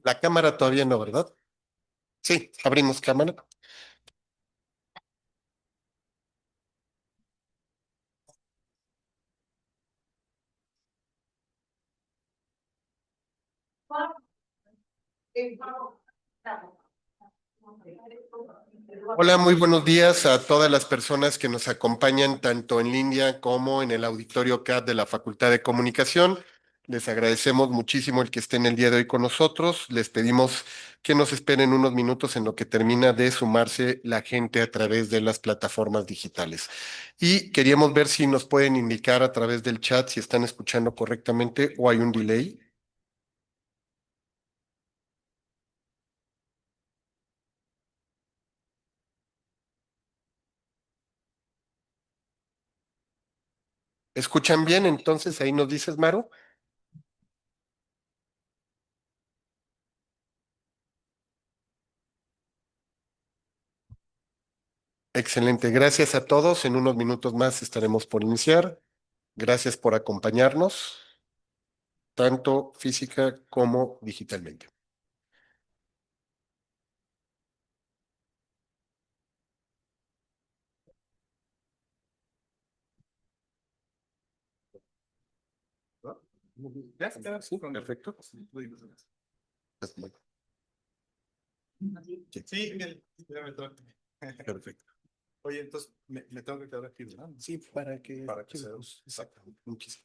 La cámara todavía no, ¿verdad? Sí, abrimos cámara. Hola, muy buenos días a todas las personas que nos acompañan tanto en línea como en el auditorio CAD de la Facultad de Comunicación. Les agradecemos muchísimo el que estén el día de hoy con nosotros. Les pedimos que nos esperen unos minutos en lo que termina de sumarse la gente a través de las plataformas digitales. Y queríamos ver si nos pueden indicar a través del chat si están escuchando correctamente o hay un delay. ¿Escuchan bien? Entonces ahí nos dices, Maru. Excelente, gracias a todos. En unos minutos más estaremos por iniciar. Gracias por acompañarnos, tanto física como digitalmente. ¿No? Ya está, sí, perfecto. Sí, ya me toca. Perfecto. Oye, entonces me tengo que quedar aquí, ¿verdad? Sí, para que se exactamente. Muchísimo.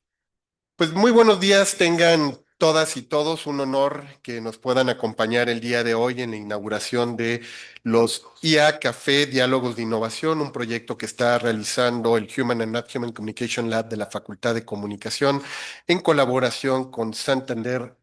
Pues muy buenos días, tengan todas y todos un honor que nos puedan acompañar el día de hoy en la inauguración de los IA Café Diálogos de Innovación, un proyecto que está realizando el Human and Not Human Communication Lab de la Facultad de Comunicación en colaboración con Santander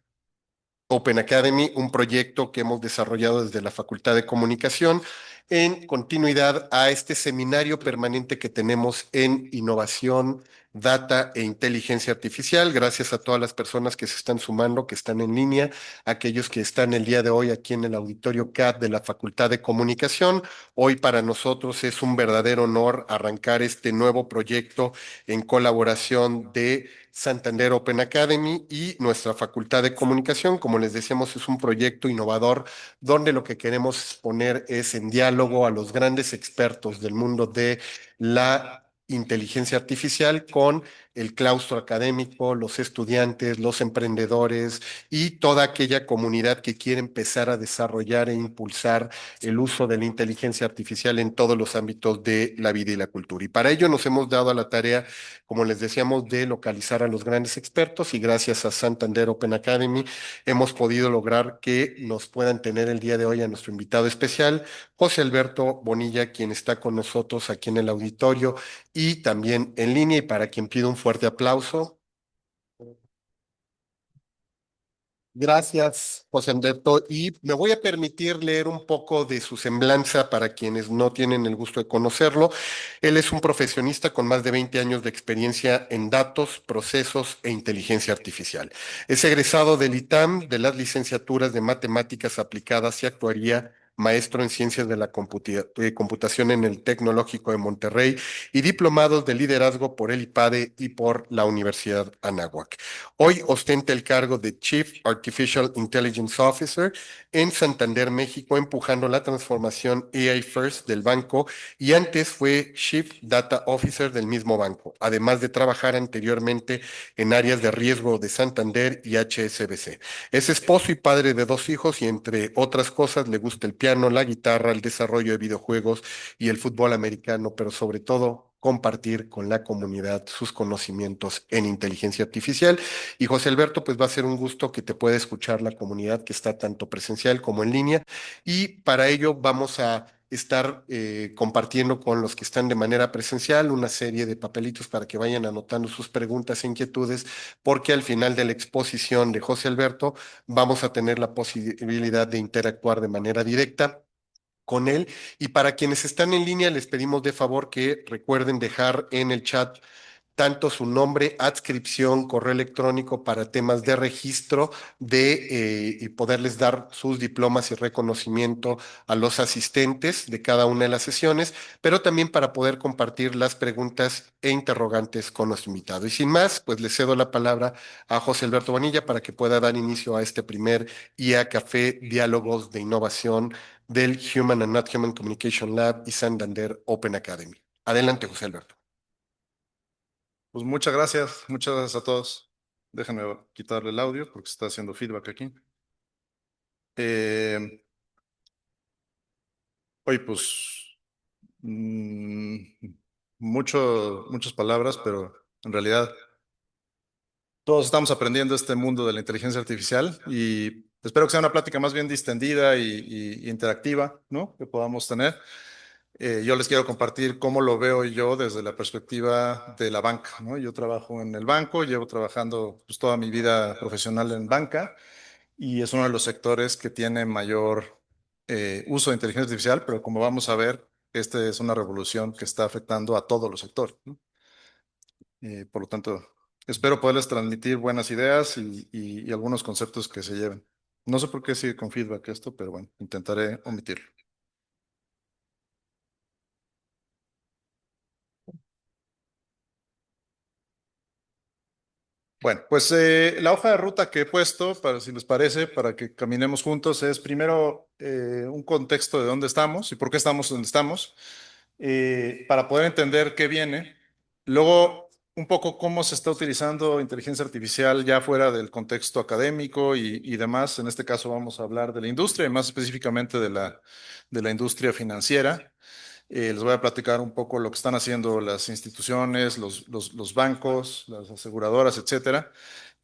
Open Academy, un proyecto que hemos desarrollado desde la Facultad de Comunicación en continuidad a este seminario permanente que tenemos en innovación, data e inteligencia artificial. Gracias a todas las personas que se están sumando, que están en línea, aquellos que están el día de hoy aquí en el auditorio CAD de la Facultad de Comunicación. Hoy para nosotros es un verdadero honor arrancar este nuevo proyecto en colaboración de Santander Open Academy y nuestra Facultad de Comunicación. Como les decíamos, es un proyecto innovador donde lo que queremos poner es en diálogo a los grandes expertos del mundo de la inteligencia artificial con el claustro académico, los estudiantes, los emprendedores y toda aquella comunidad que quiere empezar a desarrollar e impulsar el uso de la inteligencia artificial en todos los ámbitos de la vida y la cultura. Y para ello nos hemos dado a la tarea, como les decíamos, de localizar a los grandes expertos y gracias a Santander Open Academy hemos podido lograr que nos puedan tener el día de hoy a nuestro invitado especial, José Alberto Bonilla, quien está con nosotros aquí en el auditorio y también en línea y para quien pido un fuerte aplauso. Gracias, José Alberto. Y me voy a permitir leer un poco de su semblanza para quienes no tienen el gusto de conocerlo. Él es un profesionista con más de 20 años de experiencia en datos, procesos e inteligencia artificial. Es egresado del ITAM de las licenciaturas de Matemáticas Aplicadas y Actuaría, maestro en Ciencias de la Computación en el Tecnológico de Monterrey y diplomados de liderazgo por el IPADE y por la Universidad Anáhuac. Hoy ostenta el cargo de Chief Artificial Intelligence Officer en Santander, México, empujando la transformación AI First del banco y antes fue Chief Data Officer del mismo banco, además de trabajar anteriormente en áreas de riesgo de Santander y HSBC. Es esposo y padre de dos hijos y entre otras cosas le gusta el piano, la guitarra, el desarrollo de videojuegos y el fútbol americano, pero sobre todo compartir con la comunidad sus conocimientos en inteligencia artificial. Y José Alberto, pues va a ser un gusto que te pueda escuchar la comunidad que está tanto presencial como en línea. Y para ello vamos a estar compartiendo con los que están de manera presencial una serie de papelitos para que vayan anotando sus preguntas e inquietudes, porque al final de la exposición de José Alberto vamos a tener la posibilidad de interactuar de manera directa con él. Y para quienes están en línea, les pedimos de favor que recuerden dejar en el chat tanto su nombre, adscripción, correo electrónico para temas de registro y poderles dar sus diplomas y reconocimiento a los asistentes de cada una de las sesiones, pero también para poder compartir las preguntas e interrogantes con nuestro invitado. Y sin más, pues le cedo la palabra a José Alberto Bonilla para que pueda dar inicio a este primer IA Café Diálogos de Innovación del Human and Not Human Communication Lab y Santander Open Academy. Adelante, José Alberto. Pues muchas gracias a todos. Déjenme quitarle el audio porque se está haciendo feedback aquí. Oye, pues mm, muchas palabras, pero en realidad todos estamos aprendiendo este mundo de la inteligencia artificial y espero que sea una plática más bien distendida y interactiva, ¿no? Que podamos tener. Yo les quiero compartir cómo lo veo yo desde la perspectiva de la banca, ¿no? Yo trabajo en el banco, llevo trabajando pues, toda mi vida profesional en banca y es uno de los sectores que tiene mayor uso de inteligencia artificial, pero como vamos a ver, esta es una revolución que está afectando a todos los sectores, ¿no? Por lo tanto, espero poderles transmitir buenas ideas y algunos conceptos que se lleven. No sé por qué sigue con feedback esto, pero bueno, intentaré omitirlo. Bueno, pues la hoja de ruta que he puesto, para si les parece, para que caminemos juntos, es primero un contexto de dónde estamos y por qué estamos donde estamos, para poder entender qué viene. Luego, un poco cómo se está utilizando inteligencia artificial ya fuera del contexto académico y demás. En este caso vamos a hablar de la industria y más específicamente de la industria financiera. Les voy a platicar un poco lo que están haciendo las instituciones, los bancos, las aseguradoras, etcétera.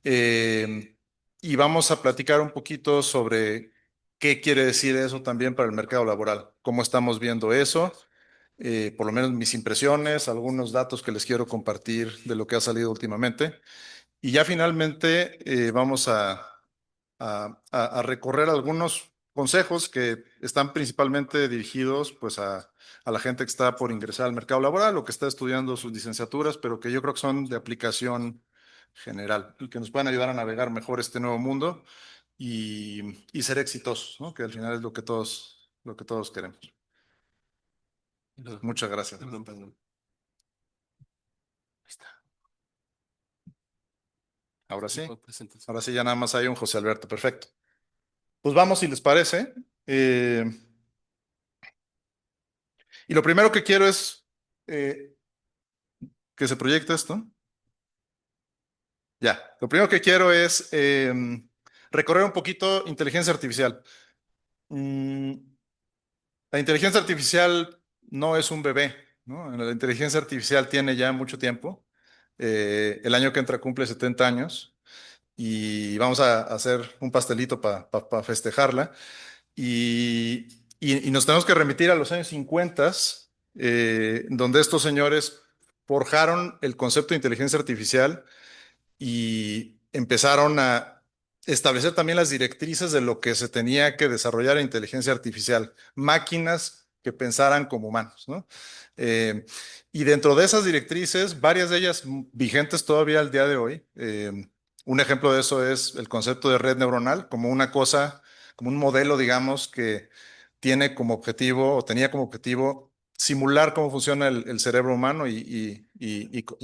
Eh, y vamos a platicar un poquito sobre qué quiere decir eso también para el mercado laboral, cómo estamos viendo eso, por lo menos mis impresiones, algunos datos que les quiero compartir de lo que ha salido últimamente. Y ya finalmente vamos a recorrer algunos consejos que están principalmente dirigidos pues a la gente que está por ingresar al mercado laboral o que está estudiando sus licenciaturas, pero que yo creo que son de aplicación general y que nos pueden ayudar a navegar mejor este nuevo mundo y ser exitosos, ¿no? Que al final es lo que todos queremos. Muchas gracias. Perdón. Ahora sí, ya nada más hay un José Alberto, perfecto. Pues vamos, si les parece. Eh, y lo primero que quiero es que se proyecte esto. Ya, lo primero que quiero es recorrer un poquito inteligencia artificial. Mm, la inteligencia artificial no es un bebé, ¿no? La inteligencia artificial tiene ya mucho tiempo. El año que entra cumple 70 años y vamos a hacer un pastelito para festejarla. Y nos tenemos que remitir a los años 50, donde estos señores forjaron el concepto de inteligencia artificial y empezaron a establecer también las directrices de lo que se tenía que desarrollar en inteligencia artificial, máquinas que pensaran como humanos, ¿no? Y dentro de esas directrices, varias de ellas vigentes todavía al día de hoy. Un ejemplo de eso es el concepto de red neuronal, como una cosa, como un modelo, digamos, que tiene como objetivo o tenía como objetivo simular cómo funciona el cerebro humano y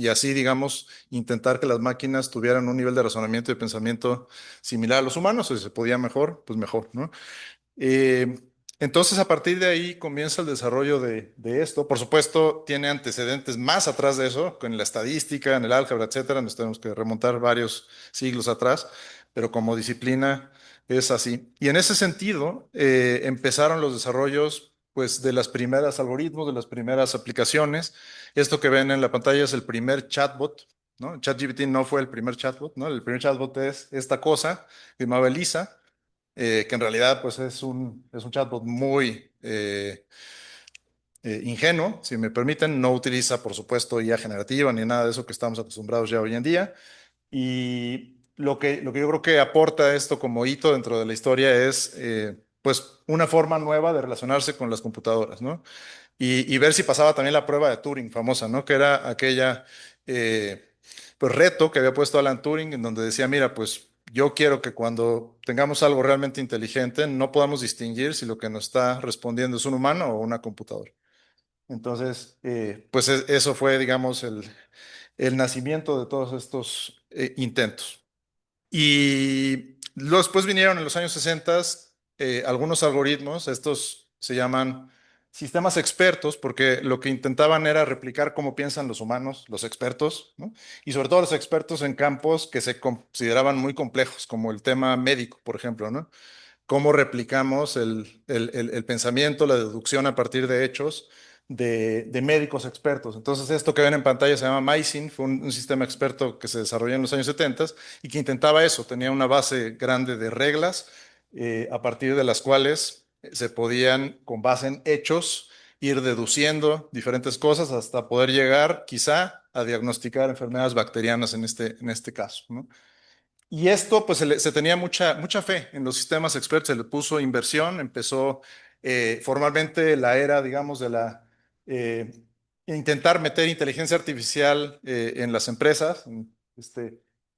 así, digamos, intentar que las máquinas tuvieran un nivel de razonamiento y de pensamiento similar a los humanos, o si se podía mejor, pues mejor, ¿no? Eh, entonces, a partir de ahí comienza el desarrollo de esto. Por supuesto, tiene antecedentes más atrás de eso, con la estadística, en el álgebra, etcétera. Nos tenemos que remontar varios siglos atrás, pero como disciplina es así. Y en ese sentido, empezaron los desarrollos, pues, de las primeras algoritmos, de las primeras aplicaciones. Esto que ven en la pantalla es el primer chatbot, ¿no? ChatGPT no fue el primer chatbot, ¿no? El primer chatbot es esta cosa que se llamaba Elisa, que en realidad pues es un chatbot muy ingenuo, si me permiten, no utiliza por supuesto IA generativa ni nada de eso que estamos acostumbrados ya hoy en día. Y lo que yo creo que aporta esto como hito dentro de la historia es pues una forma nueva de relacionarse con las computadoras, ¿no? Y ver si pasaba también la prueba de Turing famosa, ¿no? Que era aquella pues reto que había puesto Alan Turing, en donde decía, mira, pues yo quiero que cuando tengamos algo realmente inteligente no podamos distinguir si lo que nos está respondiendo es un humano o una computadora. Entonces, pues eso fue, digamos, el nacimiento de todos estos intentos. Y después vinieron en los años 60 algunos algoritmos, estos se llaman sistemas expertos, porque lo que intentaban era replicar cómo piensan los humanos, los expertos, ¿no? Y sobre todo los expertos en campos que se consideraban muy complejos, como el tema médico, por ejemplo, ¿no? Cómo replicamos el pensamiento, la deducción a partir de hechos de médicos expertos. Entonces, esto que ven en pantalla se llama MySyn, fue un sistema experto que se desarrolló en los años 70 y que intentaba eso, tenía una base grande de reglas a partir de las cuales se podían, con base en hechos, ir deduciendo diferentes cosas hasta poder llegar quizá a diagnosticar enfermedades bacterianas en este caso, ¿no? Y esto, pues se tenía mucha fe en los sistemas expertos, se le puso inversión, empezó formalmente la era, digamos, de eh, intentar meter inteligencia artificial en las empresas,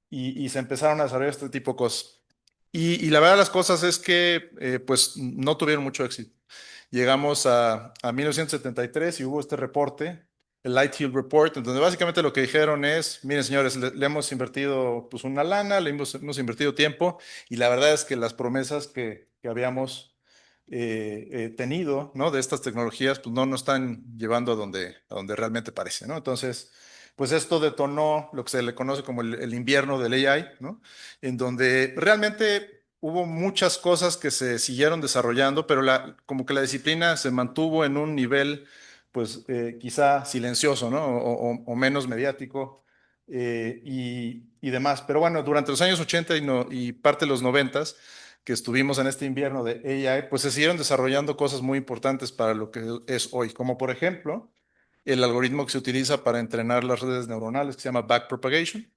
y se empezaron a desarrollar este tipo de cosas. Y la verdad de las cosas es que, pues, no tuvieron mucho éxito. Llegamos a 1973 y hubo este reporte, el Light Hill Report, en donde básicamente lo que dijeron es, miren señores, le hemos invertido pues una lana, hemos invertido tiempo y la verdad es que las promesas que habíamos tenido, ¿no? De estas tecnologías, pues no nos están llevando a donde realmente parece, ¿no? Entonces, pues esto detonó lo que se le conoce como el invierno del AI, ¿no? En donde realmente hubo muchas cosas que se siguieron desarrollando, pero como que la disciplina se mantuvo en un nivel, pues quizá silencioso, ¿no? O menos mediático y demás. Pero bueno, durante los años 80 y parte de los 90 que estuvimos en este invierno de AI, pues se siguieron desarrollando cosas muy importantes para lo que es hoy, como por ejemplo el algoritmo que se utiliza para entrenar las redes neuronales, que se llama backpropagation.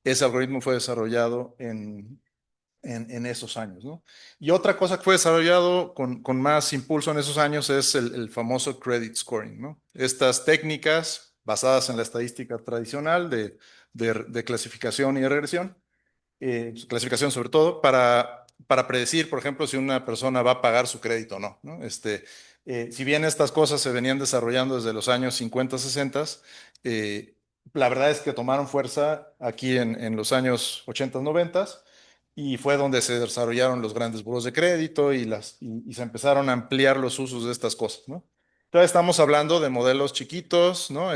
Ese algoritmo fue desarrollado en esos años, ¿no? Y otra cosa que fue desarrollado con más impulso en esos años es el famoso credit scoring, ¿no? Estas técnicas basadas en la estadística tradicional de clasificación y de regresión, clasificación sobre todo, para predecir, por ejemplo, si una persona va a pagar su crédito o no, ¿no? Si bien estas cosas se venían desarrollando desde los años 50, 60, eh, la verdad es que tomaron fuerza aquí en los años 80, 90 y fue donde se desarrollaron los grandes buros de crédito y se empezaron a ampliar los usos de estas cosas, ¿no? Entonces estamos hablando de modelos chiquitos, ¿no?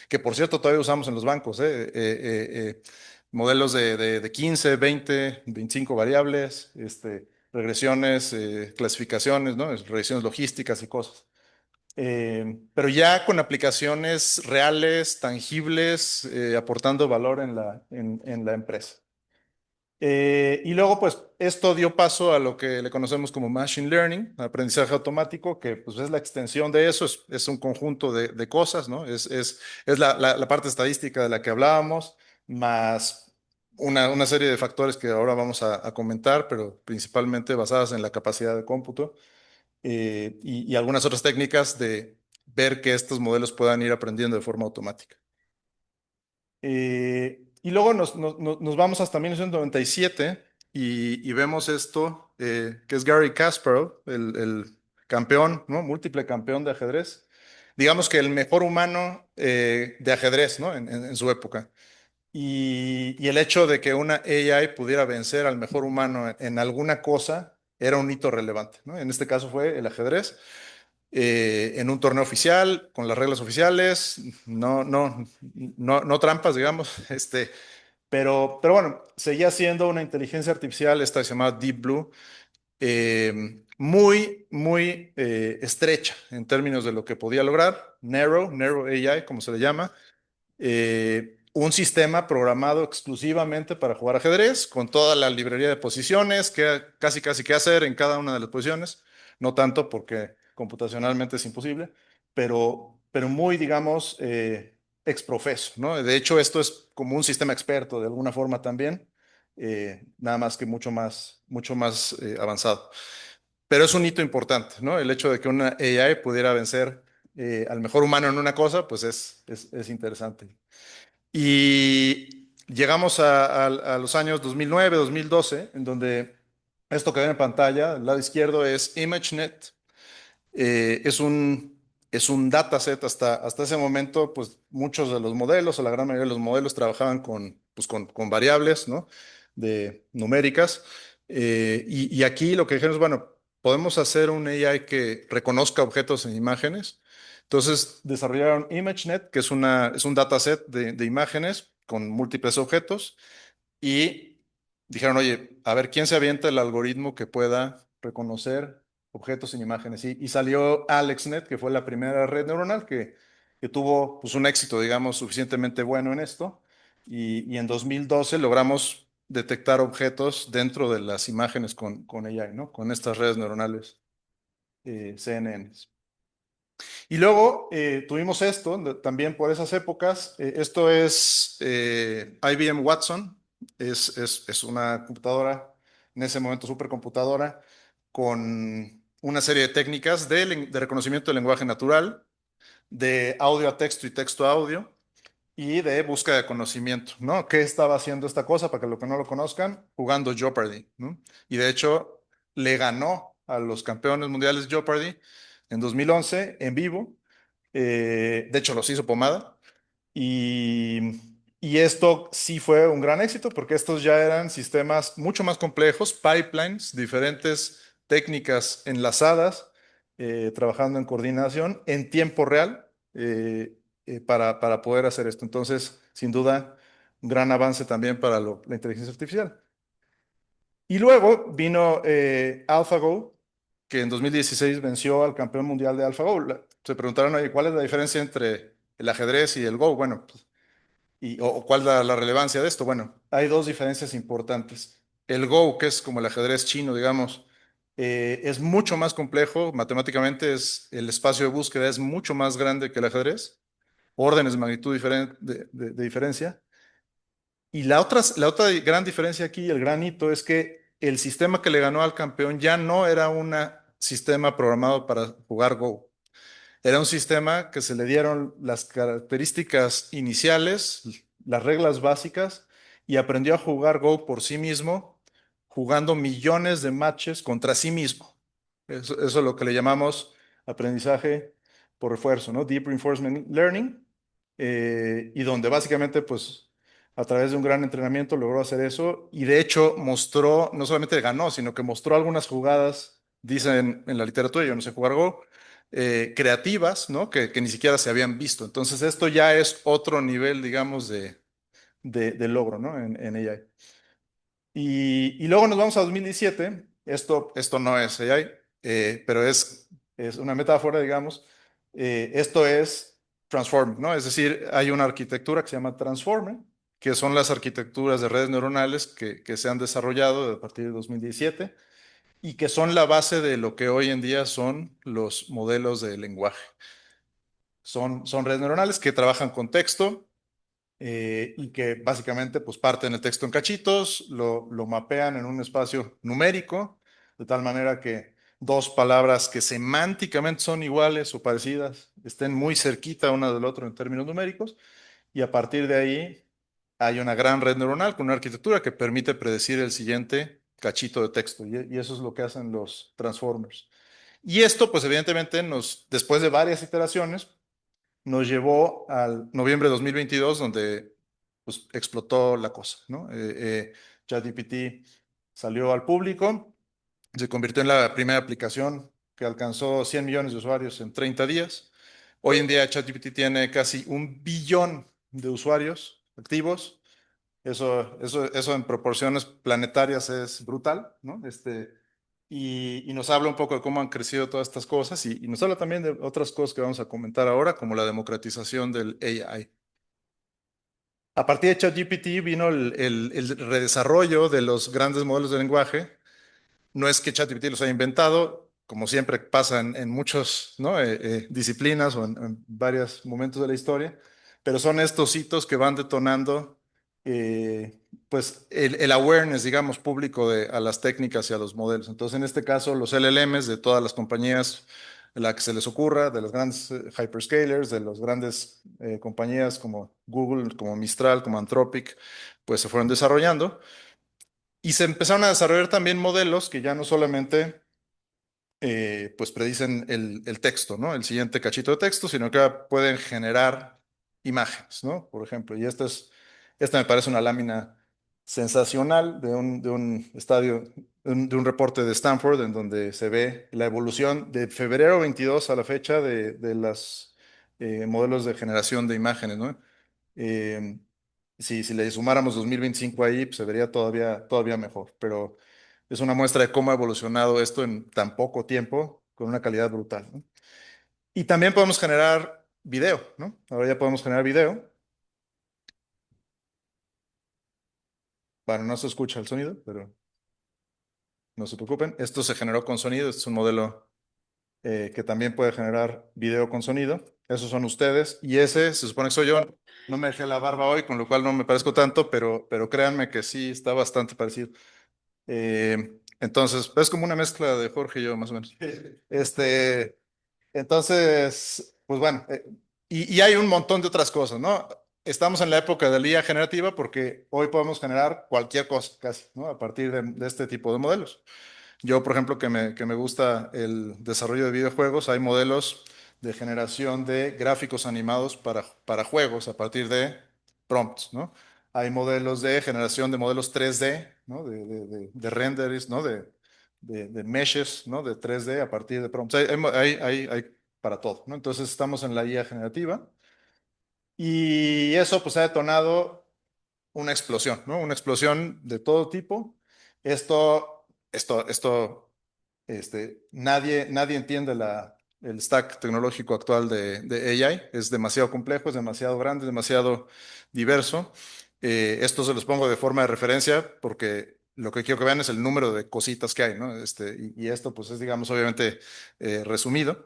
Que por cierto todavía usamos en los bancos, modelos de 15, 20, 25 variables, regresiones, clasificaciones, ¿no? Regresiones logísticas y cosas. Pero ya con aplicaciones reales, tangibles, aportando valor en la empresa. Y luego, pues, esto dio paso a lo que le conocemos como Machine Learning, aprendizaje automático, que pues es la extensión de eso, es un conjunto de cosas, ¿no? Es la parte estadística de la que hablábamos, más una serie de factores que ahora vamos a comentar, pero principalmente basadas en la capacidad de cómputo, y algunas otras técnicas de ver que estos modelos puedan ir aprendiendo de forma automática. Y luego nos vamos hasta 1997 y vemos esto, que es Garry Kasparov, el campeón, ¿no? Múltiple campeón de ajedrez. Digamos que el mejor humano de ajedrez, ¿no? En su época. Y el hecho de que una AI pudiera vencer al mejor humano en alguna cosa era un hito relevante, ¿no? En este caso fue el ajedrez en un torneo oficial, con las reglas oficiales, no trampas, digamos, pero bueno, seguía siendo una inteligencia artificial, esta que se llama Deep Blue, muy estrecha en términos de lo que podía lograr, narrow AI, como se le llama, un sistema programado exclusivamente para jugar ajedrez, con toda la librería de posiciones, que casi qué hacer en cada una de las posiciones, no tanto porque computacionalmente es imposible, pero muy, digamos, exprofeso, ¿no? De hecho, esto es como un sistema experto de alguna forma también, nada más que mucho más avanzado. Pero es un hito importante, ¿no? El hecho de que una AI pudiera vencer al mejor humano en una cosa, pues es interesante. Y llegamos a los años 2009, 2012, en donde esto que ven en pantalla, al lado izquierdo es ImageNet. Es un dataset. Hasta ese momento, pues muchos de los modelos, o la gran mayoría de los modelos, trabajaban con variables, ¿no? Numéricas. Y aquí lo que dijeron es, bueno, podemos hacer un AI que reconozca objetos en imágenes. Entonces desarrollaron ImageNet, que es un dataset de imágenes con múltiples objetos, y dijeron, oye, a ver quién se avienta el algoritmo que pueda reconocer objetos en imágenes. Y salió AlexNet, que fue la primera red neuronal que tuvo, pues, un éxito, digamos, suficientemente bueno en esto. Y en 2012 logramos detectar objetos dentro de las imágenes con AI, ¿no? Con estas redes neuronales CNNs. Y luego tuvimos esto también por esas épocas. Esto es IBM Watson. Es una computadora, en ese momento supercomputadora, con una serie de técnicas de reconocimiento del lenguaje natural, de audio a texto y texto a audio, y de búsqueda de conocimiento, ¿no? ¿Qué estaba haciendo esta cosa? Para que los que no lo conozcan, jugando Jeopardy, ¿no? Y de hecho le ganó a los campeones mundiales Jeopardy en 2011 en vivo. De hecho los hizo pomada. Y esto sí fue un gran éxito porque estos ya eran sistemas mucho más complejos, pipelines, diferentes técnicas enlazadas, trabajando en coordinación en tiempo real, para poder hacer esto. Entonces, sin duda, un gran avance también para la inteligencia artificial. Y luego vino AlphaGo, que en 2016 venció al campeón mundial de AlphaGo. Se preguntaron, oye, ¿cuál es la diferencia entre el ajedrez y el Go? Bueno, pues, o cuál es la relevancia de esto. Bueno, hay dos diferencias importantes. El Go, que es como el ajedrez chino, digamos, es mucho más complejo matemáticamente. El espacio de búsqueda es mucho más grande que el ajedrez, órdenes de magnitud de diferencia. Y la otra gran diferencia aquí, el gran hito, es que el sistema que le ganó al campeón ya no era un sistema programado para jugar Go. Era un sistema que se le dieron las características iniciales, las reglas básicas, y aprendió a jugar Go por sí mismo, jugando millones de matches contra sí mismo. Eso es lo que le llamamos aprendizaje por refuerzo, ¿no? Deep Reinforcement Learning, y donde básicamente, pues, a través de un gran entrenamiento logró hacer eso, y de hecho mostró, no solamente ganó, sino que mostró algunas jugadas, dicen en la literatura, yo no sé jugar Go, creativas, ¿no? Que ni siquiera se habían visto. Entonces, esto ya es otro nivel, digamos, de logro, ¿no? En AI. Y luego nos vamos a 2017. Esto no es AI, pero es una metáfora, digamos. Esto es Transformer, ¿no? Es decir, hay una arquitectura que se llama Transformer, que son las arquitecturas de redes neuronales que se han desarrollado a partir de 2017 y que son la base de lo que hoy en día son los modelos de lenguaje. Son redes neuronales que trabajan con texto, y que básicamente, pues, parten el texto en cachitos, lo mapean en un espacio numérico, de tal manera que dos palabras que semánticamente son iguales o parecidas estén muy cerquita una del otro en términos numéricos, y a partir de ahí hay una gran red neuronal con una arquitectura que permite predecir el siguiente cachito de texto, y eso es lo que hacen los transformers. Y esto, pues, evidentemente, después de varias iteraciones, nos llevó al noviembre de 2022, donde, pues, explotó la cosa, ¿no? ChatGPT salió al público, se convirtió en la primera aplicación que alcanzó 100 millones de usuarios en 30 días. Hoy en día ChatGPT tiene casi 1 billón de usuarios activos. Eso en proporciones planetarias es brutal, ¿no? Y nos habla un poco de cómo han crecido todas estas cosas, y nos habla también de otras cosas que vamos a comentar ahora, como la democratización del AI. A partir de ChatGPT vino el redesarrollo de los grandes modelos de lenguaje. No es que ChatGPT los haya inventado, como siempre pasa en muchas, ¿no? Disciplinas o en varios momentos de la historia, pero son estos hitos que van detonando, pues, el awareness, digamos, público a las técnicas y a los modelos. Entonces, en este caso, los LLMs de todas las compañías la que se les ocurra, de los grandes hyperscalers, de las grandes compañías como Google, como Mistral, como Anthropic, pues se fueron desarrollando. Y se empezaron a desarrollar también modelos que ya no solamente pues predicen el texto, ¿no? El siguiente cachito de texto, sino que pueden generar imágenes, ¿no? Por ejemplo, y esta me parece una lámina sensacional de un estadio, de un reporte de Stanford en donde se ve la evolución de febrero 22 a la fecha de las modelos de generación de imágenes, ¿no? Eh, si le sumáramos 2025 ahí, pues se vería todavía mejor, pero es una muestra de cómo ha evolucionado esto en tan poco tiempo, con una calidad brutal, ¿no? Y también podemos generar video, ¿no? Ahora ya podemos generar video. Bueno, no se escucha el sonido, pero no se preocupen. Esto se generó con sonido. Este es un modelo que también puede generar video con sonido. Esos son ustedes. Y ese se supone que soy yo. No me dejé la barba hoy, con lo cual no me parezco tanto, pero créanme que sí está bastante parecido. Entonces, es como una mezcla de Jorge y yo, más o menos. Este, entonces, pues bueno, y hay un montón de otras cosas, ¿no? Estamos en la época de la IA generativa porque hoy podemos generar cualquier cosa, casi, ¿no? A partir de este tipo de modelos. Yo, por ejemplo, que me gusta el desarrollo de videojuegos, hay modelos de generación de gráficos animados para juegos a partir de prompts, ¿no? Hay modelos de generación de modelos 3D, ¿no? De renderings, ¿no? De meshes, ¿no? De 3D a partir de prompts. Hay para todo, ¿no? Entonces estamos en la IA generativa y eso pues ha detonado una explosión, ¿no? Una explosión de todo tipo. Esto nadie entiende el stack tecnológico actual de AI. Es demasiado complejo, es demasiado grande, es demasiado diverso. Esto se los pongo de forma de referencia porque lo que quiero que vean es el número de cositas que hay, ¿no? Y esto, pues, es, digamos, obviamente resumido.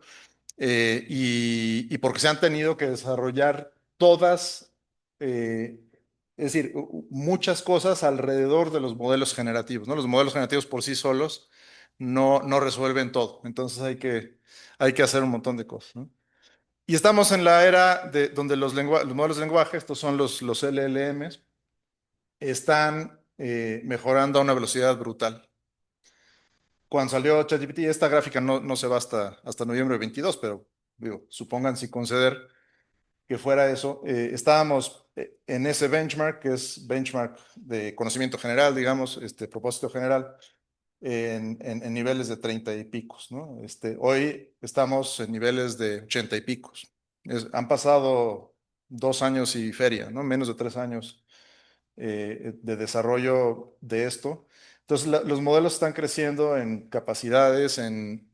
Y porque se han tenido que desarrollar todas, eh, es decir, muchas cosas alrededor de los modelos generativos, ¿no? Los modelos generativos por sí solos no resuelven todo, entonces hay que hacer un montón de cosas, ¿no? Y estamos en la era donde los modelos de lenguaje, estos son los LLMs, están mejorando a una velocidad brutal. Cuando salió ChatGPT, esta gráfica no se va hasta noviembre 22, pero digo, supongan si conceder que fuera eso, estábamos en ese benchmark, que es benchmark de conocimiento general, digamos, propósito general, en niveles de 30 y picos, ¿no? Hoy estamos en niveles de 80 y picos. Han pasado 2 años y feria, ¿no? Menos de 3 años de desarrollo de esto. Entonces, los modelos están creciendo en capacidades, en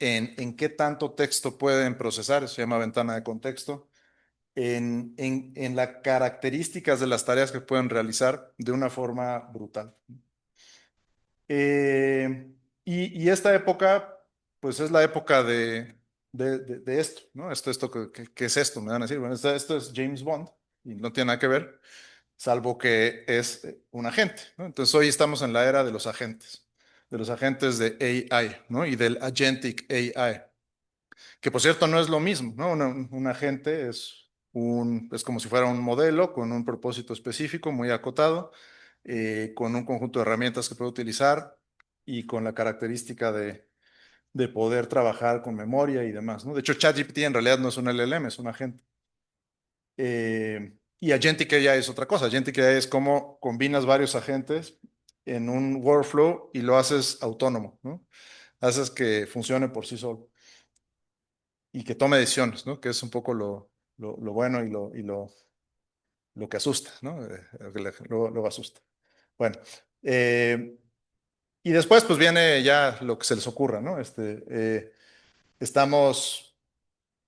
qué tanto texto pueden procesar, eso se llama ventana de contexto, en las características de las tareas que pueden realizar de una forma brutal. Y esta época, pues es la época de esto, ¿no? Esto ¿qué es esto? Me van a decir, bueno, esto es James Bond y no tiene nada que ver, salvo que es un agente, ¿no? Entonces hoy estamos en la era de los agentes de AI, ¿no? Y del agentic AI, que por cierto no es lo mismo, ¿no? Un agente es como si fuera un modelo con un propósito específico, muy acotado, con un conjunto de herramientas que puede utilizar y con la característica de poder trabajar con memoria y demás, ¿no? De hecho, ChatGPT en realidad no es un LLM, es un agente. Y Agentic AI es otra cosa. Agentic AI es cómo combinas varios agentes en un workflow y lo haces autónomo, ¿no? Haces que funcione por sí solo y que tome decisiones, ¿no? Que es un poco lo bueno y lo que asusta, ¿no? Luego asusta. Bueno, eh, y después pues viene ya lo que se les ocurra, ¿no? Estamos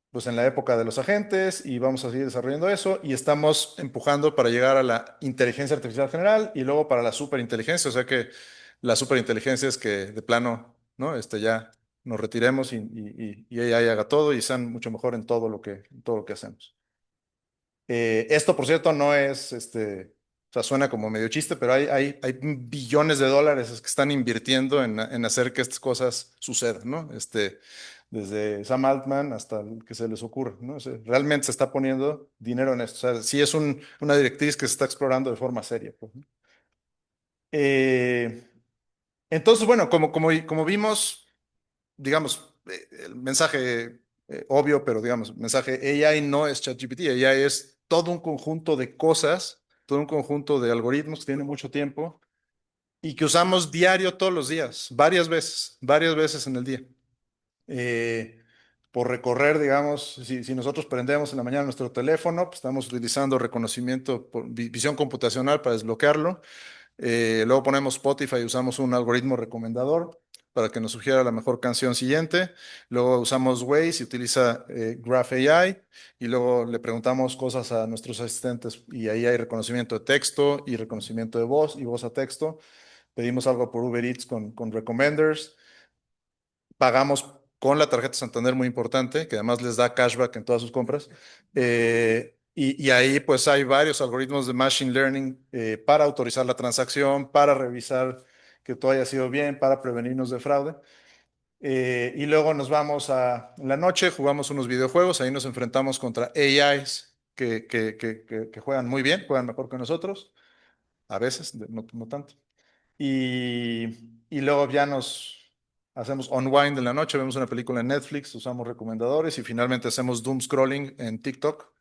pues en la época de los agentes y vamos a seguir desarrollando eso y estamos empujando para llegar a la inteligencia artificial general y luego para la superinteligencia, o sea que la superinteligencia es que de plano, ¿no? Ya nos retiremos y AI haga todo y sean mucho mejor en todo lo que hacemos. Esto, por cierto, no es, o sea, suena como medio chiste, pero hay billones de dólares que están invirtiendo en hacer que estas cosas sucedan, ¿no? desde Sam Altman hasta el que se les ocurra, ¿no? O sea, realmente se está poniendo dinero en esto. O sea, sí es una directriz que se está explorando de forma seria, pues, ¿no? Eh, entonces, bueno, como vimos, digamos, el mensaje obvio, pero digamos, mensaje AI no es ChatGPT, AI es todo un conjunto de cosas, todo un conjunto de algoritmos que tiene mucho tiempo y que usamos diario todos los días, varias veces en el día. Eh, por recorrer, digamos, si nosotros prendemos en la mañana nuestro teléfono, pues estamos utilizando reconocimiento por visión computacional para desbloquearlo. Luego ponemos Spotify y usamos un algoritmo recomendador para que nos sugiera la mejor canción siguiente. Luego usamos Waze y utiliza Graph AI. Y luego le preguntamos cosas a nuestros asistentes y ahí hay reconocimiento de texto y reconocimiento de voz y voz a texto. Pedimos algo por Uber Eats con Recommenders. Pagamos con la tarjeta Santander, muy importante, que además les da cashback en todas sus compras. Y ahí pues hay varios algoritmos de Machine Learning para autorizar la transacción, para revisar que todo haya sido bien, para prevenirnos de fraude. Y luego nos vamos en la noche, jugamos unos videojuegos, ahí nos enfrentamos contra AIs que juegan muy bien, juegan mejor que nosotros, a veces, no tanto. Y luego ya nos hacemos unwind en la noche, vemos una película en Netflix, usamos recomendadores y finalmente hacemos doom scrolling en TikTok.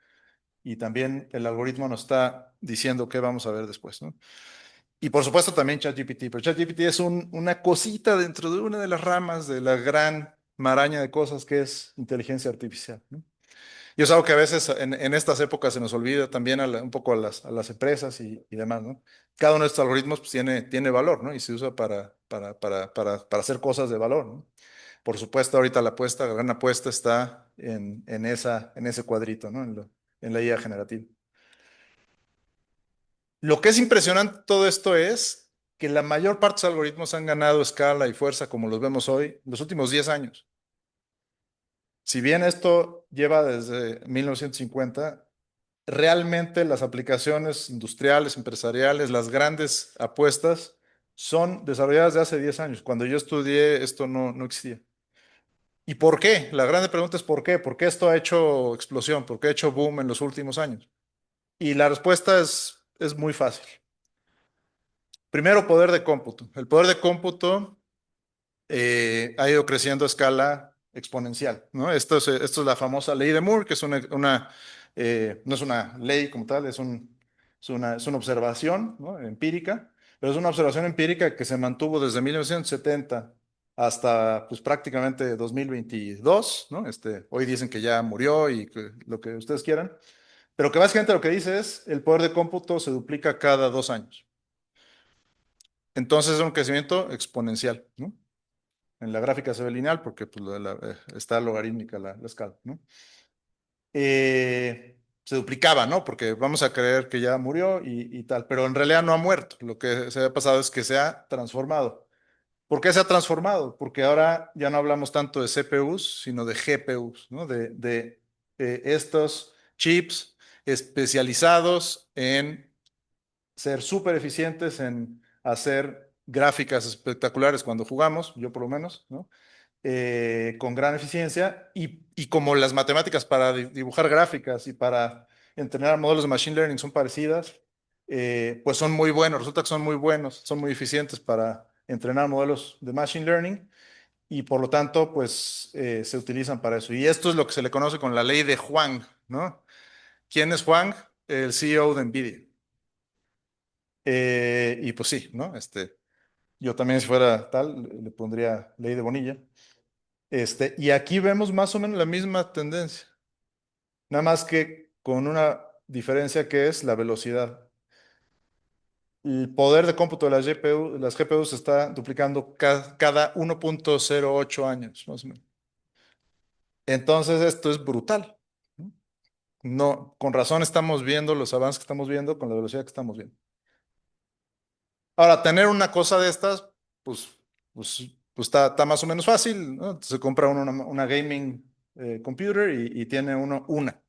Y también el algoritmo nos está diciendo qué vamos a ver después, ¿no? Y por supuesto también ChatGPT, pero ChatGPT es una cosita dentro de una de las ramas de la gran maraña de cosas que es inteligencia artificial, ¿no? Y es algo que a veces en estas épocas se nos olvida también un poco a las empresas y demás, ¿no? Cada uno de estos algoritmos pues, tiene valor, ¿no? Y se usa para hacer cosas de valor, ¿no? Por supuesto, ahorita la gran apuesta está en ese cuadrito, ¿no? En la IA generativa. Lo que es impresionante de todo esto es que la mayor parte de los algoritmos han ganado escala y fuerza como los vemos hoy los últimos 10 años. Si bien esto lleva desde 1950, realmente las aplicaciones industriales, empresariales, las grandes apuestas son desarrolladas de hace 10 años. Cuando yo estudié, esto no existía. ¿Y por qué? La grande pregunta es ¿por qué? ¿Por qué esto ha hecho explosión? ¿Por qué ha hecho boom en los últimos años? Y la respuesta es muy fácil. Primero, poder de cómputo. El poder de cómputo ha ido creciendo a escala exponencial, ¿no? Esto es la famosa ley de Moore, que es no es una ley como tal, es una observación, ¿no? Empírica, pero es una observación empírica que se mantuvo desde 1970 hasta pues, prácticamente 2022, ¿no? Hoy dicen que ya murió y lo que ustedes quieran, pero que básicamente lo que dice es el poder de cómputo se duplica cada 2 años. Entonces es un crecimiento exponencial, ¿no? En la gráfica se ve lineal porque pues, está logarítmica la escala, ¿no? Se duplicaba, ¿no? Porque vamos a creer que ya murió y tal, pero en realidad no ha muerto. Lo que se ha pasado es que se ha transformado. ¿Por qué se ha transformado? Porque ahora ya no hablamos tanto de CPUs, sino de GPUs, ¿no? De estos chips especializados en ser súper eficientes en hacer gráficas espectaculares cuando jugamos, yo por lo menos, ¿no? Con gran eficiencia y como las matemáticas para dibujar gráficas y para entrenar modelos de Machine Learning son parecidas, pues son muy buenos, resulta que son muy buenos, son muy eficientes para entrenar modelos de Machine Learning y por lo tanto, pues se utilizan para eso. Y esto es lo que se le conoce con la ley de Huang, ¿no? ¿Quién es Huang? El CEO de NVIDIA. Y pues sí, ¿no? Yo también si fuera tal, le pondría ley de Bonilla. Y aquí vemos más o menos la misma tendencia, nada más que con una diferencia que es la velocidad. El poder de cómputo de las GPU se está duplicando cada 1.08 años, más o menos. Entonces esto es brutal, ¿no? No, con razón estamos viendo los avances que estamos viendo con la velocidad que estamos viendo. Ahora, tener una cosa de estas, pues, pues, pues está más o menos fácil, ¿no? Se compra uno una gaming computer y tiene uno una.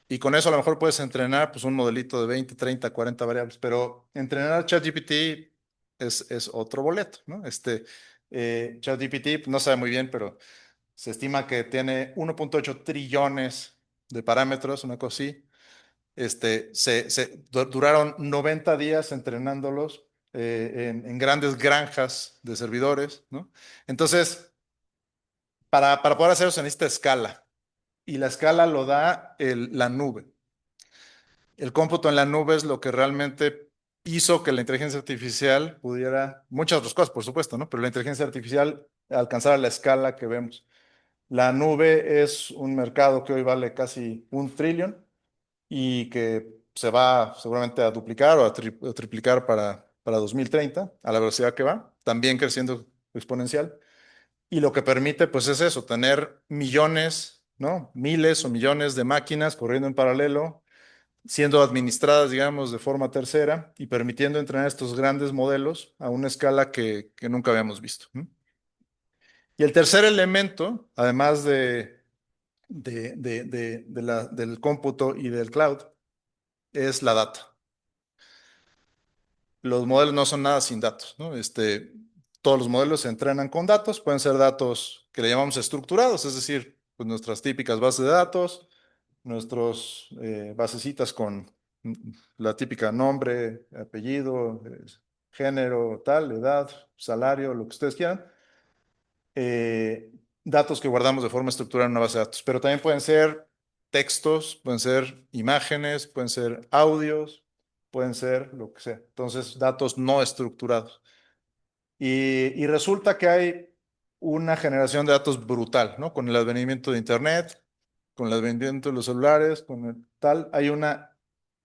Y con eso a lo mejor puedes entrenar pues, un modelito de 20, 30, 40 variables, pero entrenar ChatGPT es otro boleto, ¿no? ChatGPT pues, no sabe muy bien, pero Se estima que tiene 1.8 trillones de parámetros, una cosa así. Duraron 90 días entrenándolos en grandes granjas de servidores, ¿no? Entonces, para poder hacer eso se necesita escala. Y la escala lo da la nube. El cómputo en la nube es lo que realmente hizo que la inteligencia artificial pudiera, muchas otras cosas, por supuesto, ¿no? Pero la inteligencia artificial alcanzara la escala que vemos. La nube es un mercado que hoy vale casi 1 trillón y que se va seguramente a duplicar o a triplicar para 2030 a la velocidad que va, también creciendo exponencial. Y lo que permite, pues es eso, tener millones, ¿no? Miles o millones de máquinas corriendo en paralelo, siendo administradas, digamos, de forma tercera y permitiendo entrenar estos grandes modelos a una escala que nunca habíamos visto, ¿no? Y el tercer elemento, además del cómputo y del cloud, es la data. Los modelos no son nada sin datos, ¿no? Todos los modelos se entrenan con datos, pueden ser datos que le llamamos estructurados, es decir, pues nuestras típicas bases de datos, nuestros basecitas con la típica nombre, apellido, género, tal, edad, salario, lo que ustedes quieran. Datos que guardamos de forma estructurada en una base de datos, pero también pueden ser textos, pueden ser imágenes, pueden ser audios, pueden ser lo que sea. Entonces, datos no estructurados. Y resulta que hay una generación de datos brutal, ¿no? Con el advenimiento de Internet, con el advenimiento de los celulares, hay una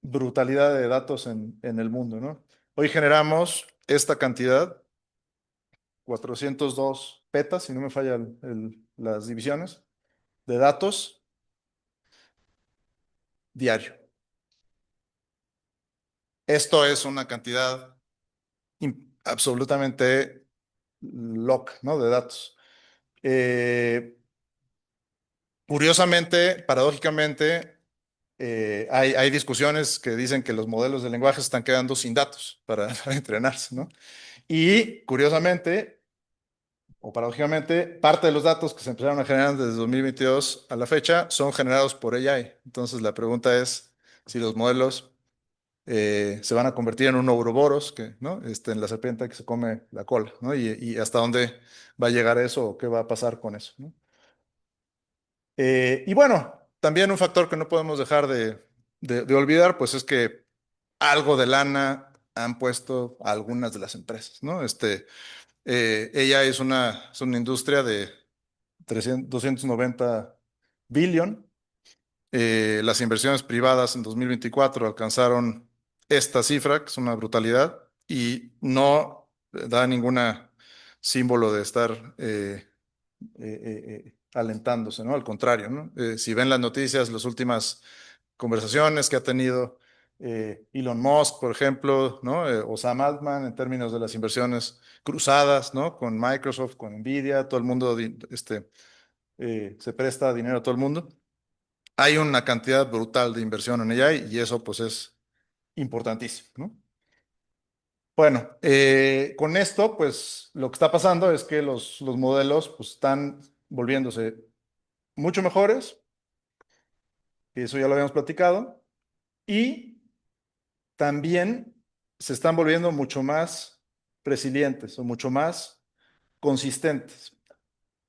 brutalidad de datos en el mundo, ¿no? Hoy generamos esta cantidad, 402 petas, si no me falla las divisiones, de datos diario. Esto es una cantidad absolutamente loca, ¿no? De datos. Curiosamente, paradójicamente, hay discusiones que dicen que los modelos de lenguaje están quedando sin datos para entrenarse, ¿no? Y curiosamente, o paradójicamente, parte de los datos que se empezaron a generar desde 2022 a la fecha son generados por AI. Entonces, la pregunta es si los modelos se van a convertir en un ouroboros, ¿no? En la serpiente que se come la cola, ¿no? Y hasta dónde va a llegar eso o qué va a pasar con eso, ¿no? Y bueno, también un factor que no podemos dejar de olvidar, pues es que algo de lana han puesto algunas de las empresas, ¿no? Ella es una industria de 290 billion. Las inversiones privadas en 2024 alcanzaron esta cifra, que es una brutalidad, y no da ninguna símbolo de estar alentándose, ¿no? Al contrario, ¿no? Si ven las noticias, las últimas conversaciones que ha tenido Elon Musk, por ejemplo, ¿no? O Sam Altman en términos de las inversiones cruzadas, ¿no? Con Microsoft, con Nvidia, todo el mundo se presta dinero a todo el mundo. Hay una cantidad brutal de inversión en ella y eso pues es importantísimo, ¿no? Bueno, con esto pues lo que está pasando es que los modelos pues están volviéndose mucho mejores, eso ya lo habíamos platicado, y también se están volviendo mucho más resilientes o mucho más consistentes.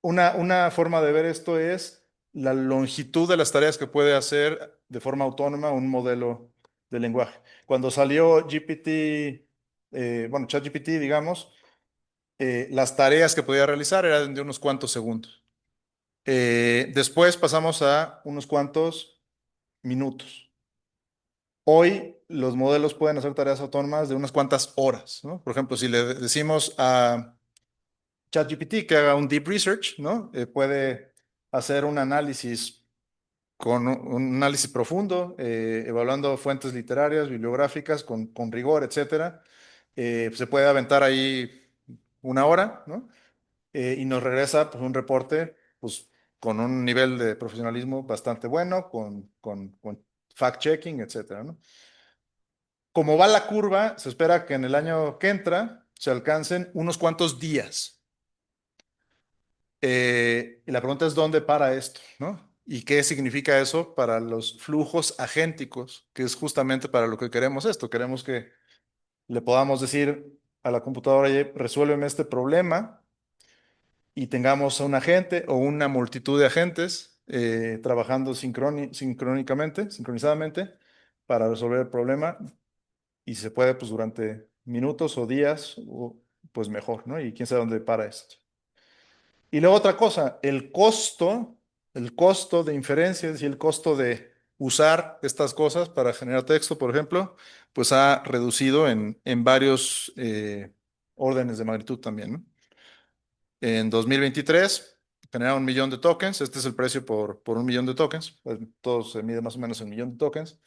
Una forma de ver esto es la longitud de las tareas que puede hacer de forma autónoma un modelo de lenguaje. Cuando salió GPT, bueno, ChatGPT, digamos, las tareas que podía realizar eran de unos cuantos segundos. Después pasamos a unos cuantos minutos. Hoy los modelos pueden hacer tareas autónomas de unas cuantas horas, ¿no? Por ejemplo, si le decimos a ChatGPT que haga un deep research, ¿no? Puede hacer un análisis un análisis profundo, evaluando fuentes literarias, bibliográficas, con rigor, etcétera. Se puede aventar ahí una hora, ¿no? Y nos regresa pues, un reporte pues, con un nivel de profesionalismo bastante bueno, con fact-checking, etcétera, ¿no? Como va la curva, se espera que en el año que entra se alcancen unos cuantos días. Y la pregunta es, ¿dónde para esto? ¿No? ¿Y qué significa eso para los flujos agénticos? Que es justamente para lo que queremos esto. Queremos que le podamos decir a la computadora: "Oye, resuélveme este problema", y tengamos a un agente o una multitud de agentes trabajando sincronizadamente para resolver el problema, y si se puede, pues durante minutos o días, pues mejor, ¿no? Y quién sabe dónde para esto. Y luego otra cosa, el costo de inferencia, es decir, el costo de usar estas cosas para generar texto, por ejemplo, pues ha reducido en varios órdenes de magnitud también, ¿no? En 2023 genera 1 millón de tokens. Este es el precio por 1 millón de tokens. Pues, todo se mide más o menos en 1 millón de tokens.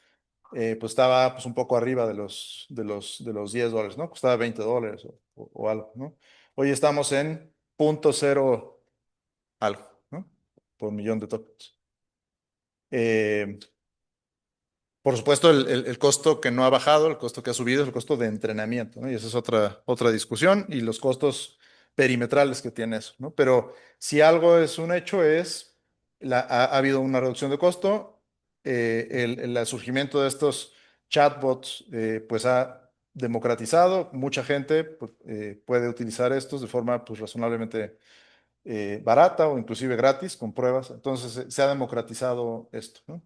Pues estaba pues, un poco arriba de los $10, ¿no? Costaba $20 o algo, ¿no? Hoy estamos en 0.0 algo, ¿no? Por 1 millón de tokens. Eh, por supuesto, el costo que no ha bajado, el costo que ha subido es el costo de entrenamiento, ¿no? Y esa es otra discusión, y los costos perimetrales que tiene eso, ¿no? Pero si algo es un hecho es, ha habido una reducción de costo, el surgimiento de estos chatbots, pues ha democratizado, mucha gente pues, puede utilizar estos de forma pues razonablemente barata o inclusive gratis con pruebas. Entonces se ha democratizado esto, ¿no?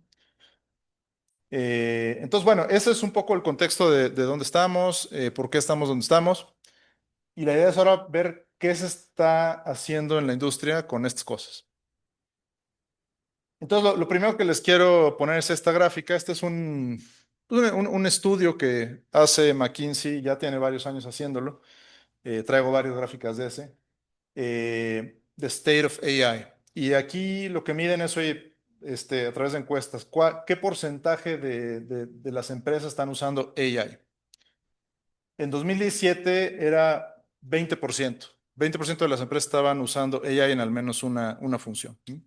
Entonces, bueno, ese es un poco el contexto de dónde estamos, por qué estamos donde estamos. Y la idea es ahora ver qué se está haciendo en la industria con estas cosas. Entonces, lo primero que les quiero poner es esta gráfica. Este es un estudio que hace McKinsey, ya tiene varios años haciéndolo. Traigo varias gráficas de ese. The State of AI. Y aquí lo que miden es, oye, a través de encuestas, ¿qué porcentaje de las empresas están usando AI? En 2017 era 20%. 20% de las empresas estaban usando AI en al menos una función. ¿Sí?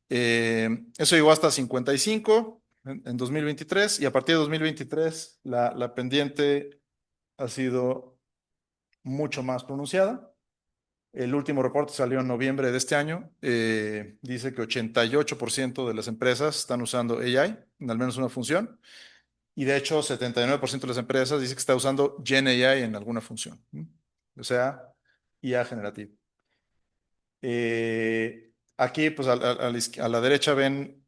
Eso llegó hasta 55 en 2023, y a partir de 2023 la pendiente ha sido mucho más pronunciada. El último reporte salió en noviembre de este año. Dice que 88% de las empresas están usando AI en al menos una función. Y de hecho, 79% de las empresas dice que está usando Gen AI en alguna función. O sea, IA generativa. Aquí, pues a la derecha ven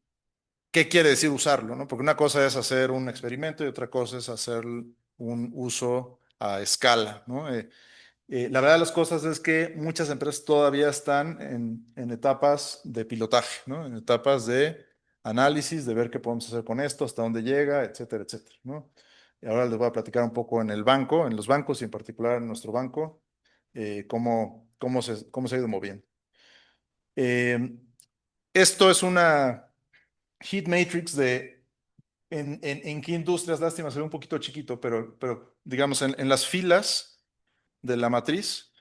qué quiere decir usarlo, ¿no? Porque una cosa es hacer un experimento y otra cosa es hacer un uso a escala, ¿no? La verdad de las cosas es que muchas empresas todavía están en etapas de pilotaje, ¿no? En etapas de análisis, de ver qué podemos hacer con esto, hasta dónde llega, etcétera, etcétera, ¿no? Y ahora les voy a platicar un poco en los bancos y en particular en nuestro banco, cómo se ha ido moviendo. Eh, Esto es una heat matrix de en qué industrias, lástima, se ve un poquito chiquito, pero digamos en las filas de la matriz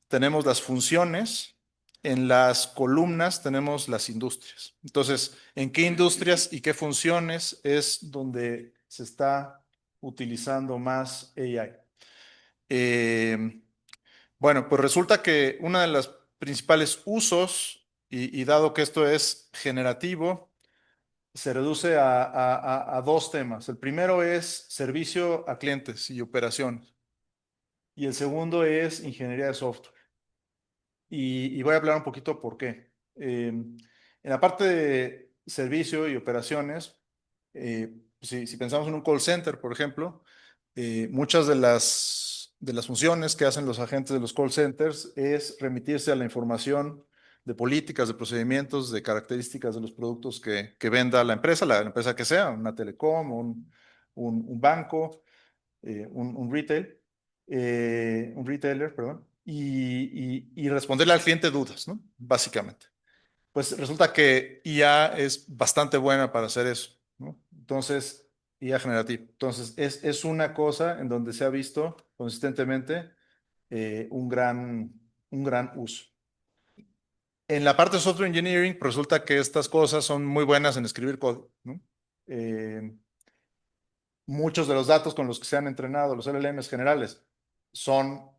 tenemos las funciones, en las columnas tenemos las industrias. Entonces, ¿en qué industrias y qué funciones es donde se está utilizando más AI? Eh, bueno, pues resulta que uno de los principales usos, y dado que esto es generativo, se reduce a dos temas. El primero es servicio a clientes y operaciones, y el segundo es ingeniería de software. Y voy a hablar un poquito por qué. En la parte de servicio y operaciones, si pensamos en un call center, por ejemplo, muchas de las funciones que hacen los agentes de los call centers es remitirse a la información de políticas, de procedimientos, de características de los productos que venda la empresa que sea, una telecom, un banco, un retailer, perdón, y responderle al cliente dudas, ¿no? Básicamente. Pues resulta que IA es bastante buena para hacer eso, ¿no? Entonces, IA generativa. Entonces, es una cosa en donde se ha visto consistentemente un gran uso. En la parte de software engineering, pues resulta que estas cosas son muy buenas en escribir código, ¿no? Eh, Muchos de los datos con los que se han entrenado los LLMs generales son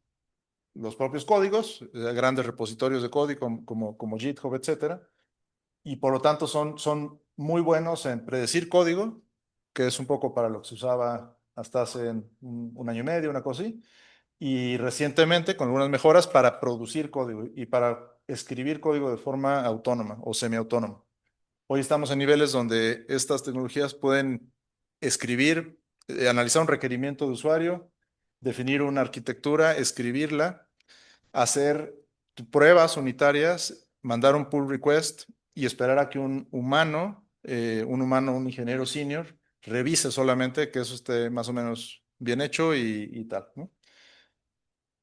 los propios códigos, grandes repositorios de código como GitHub, etcétera, y por lo tanto son muy buenos en predecir código, que es un poco para lo que se usaba hasta hace un año y medio, una cosa así, y recientemente con algunas mejoras para producir código y para escribir código de forma autónoma o semiautónoma. Hoy estamos en niveles donde estas tecnologías pueden escribir, analizar un requerimiento de usuario, definir una arquitectura, escribirla, hacer pruebas unitarias, mandar un pull request y esperar a que un ingeniero senior, revise solamente que eso esté más o menos bien hecho y tal, ¿no?